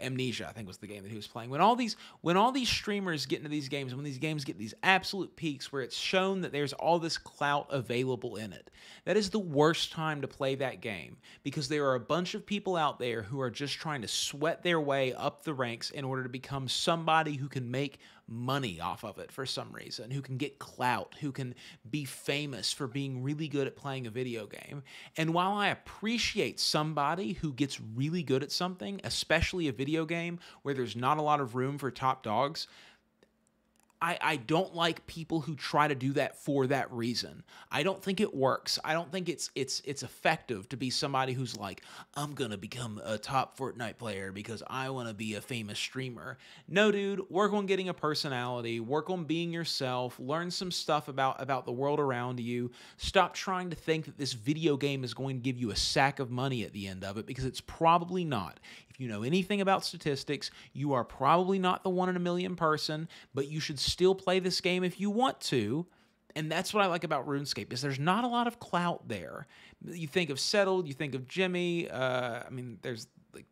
Amnesia, I think was the game that he was playing. When all these streamers get into these games, when these games get these absolute peaks where it's shown that there's all this clout available in it, that is the worst time to play that game, because there are a bunch of people out there who are just trying to sweat their way up the ranks in order to become somebody who can make money off of it for some reason, who can get clout, who can be famous for being really good at playing a video game. And while I appreciate somebody who gets really good at something, especially a video game where there's not a lot of room for top dogs, I don't like people who try to do that for that reason. I don't think it works. I don't think it's effective to be somebody who's like, I'm gonna become a top Fortnite player because I want to be a famous streamer. No, dude, work on getting a personality, work on being yourself, learn some stuff about the world around you. Stop trying to think that this video game is going to give you a sack of money at the end of it, because it's probably not. If you know anything about statistics, you are probably not the 1 in a million person, but you should still play this game if you want to. And that's what I like about RuneScape, is there's not a lot of clout there. You think of Settled, you think of Jimmy. I mean, there's like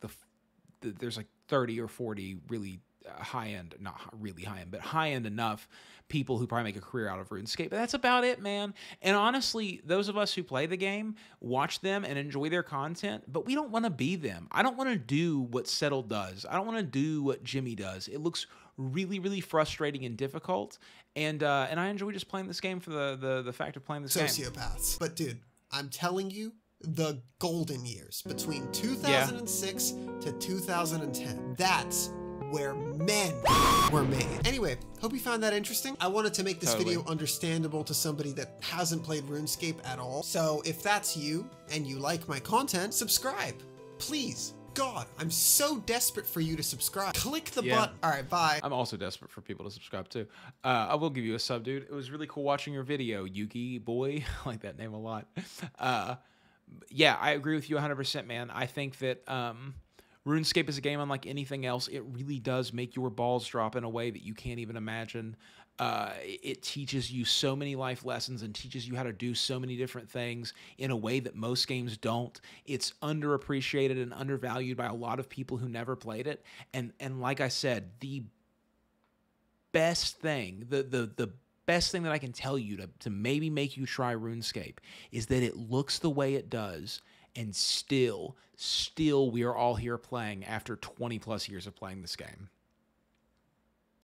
there's like 30 or 40 really high end, not really high end, but high end enough people who probably make a career out of RuneScape. But that's about it, man. And honestly, those of us who play the game watch them and enjoy their content, but we don't want to be them. I don't want to do what Settled does. I don't want to do what Jimmy does. It looks really, really frustrating and difficult. And I enjoy just playing this game for the fact of playing this game. Sociopaths. But dude, I'm telling you, the golden years between 2006 to 2010, that's where men were made. Anyway, hope you found that interesting. I wanted to make this video understandable to somebody that hasn't played RuneScape at all. So if that's you and you like my content, subscribe, please. God, I'm so desperate for you to subscribe. Click the button. All right, bye. I'm also desperate for people to subscribe too. I will give you a sub, dude. It was really cool watching your video, Yuki boy. I like that name a lot. Yeah, I agree with you 100%, man. I think that RuneScape is a game unlike anything else. It really does make your balls drop in a way that you can't even imagine. It teaches you so many life lessons and teaches you how to do so many different things in a way that most games don't. It's underappreciated and undervalued by a lot of people who never played it. And like I said, the best thing, the best thing that I can tell you to maybe make you try RuneScape is that it looks the way it does, and still we are all here playing after 20 plus years of playing this game.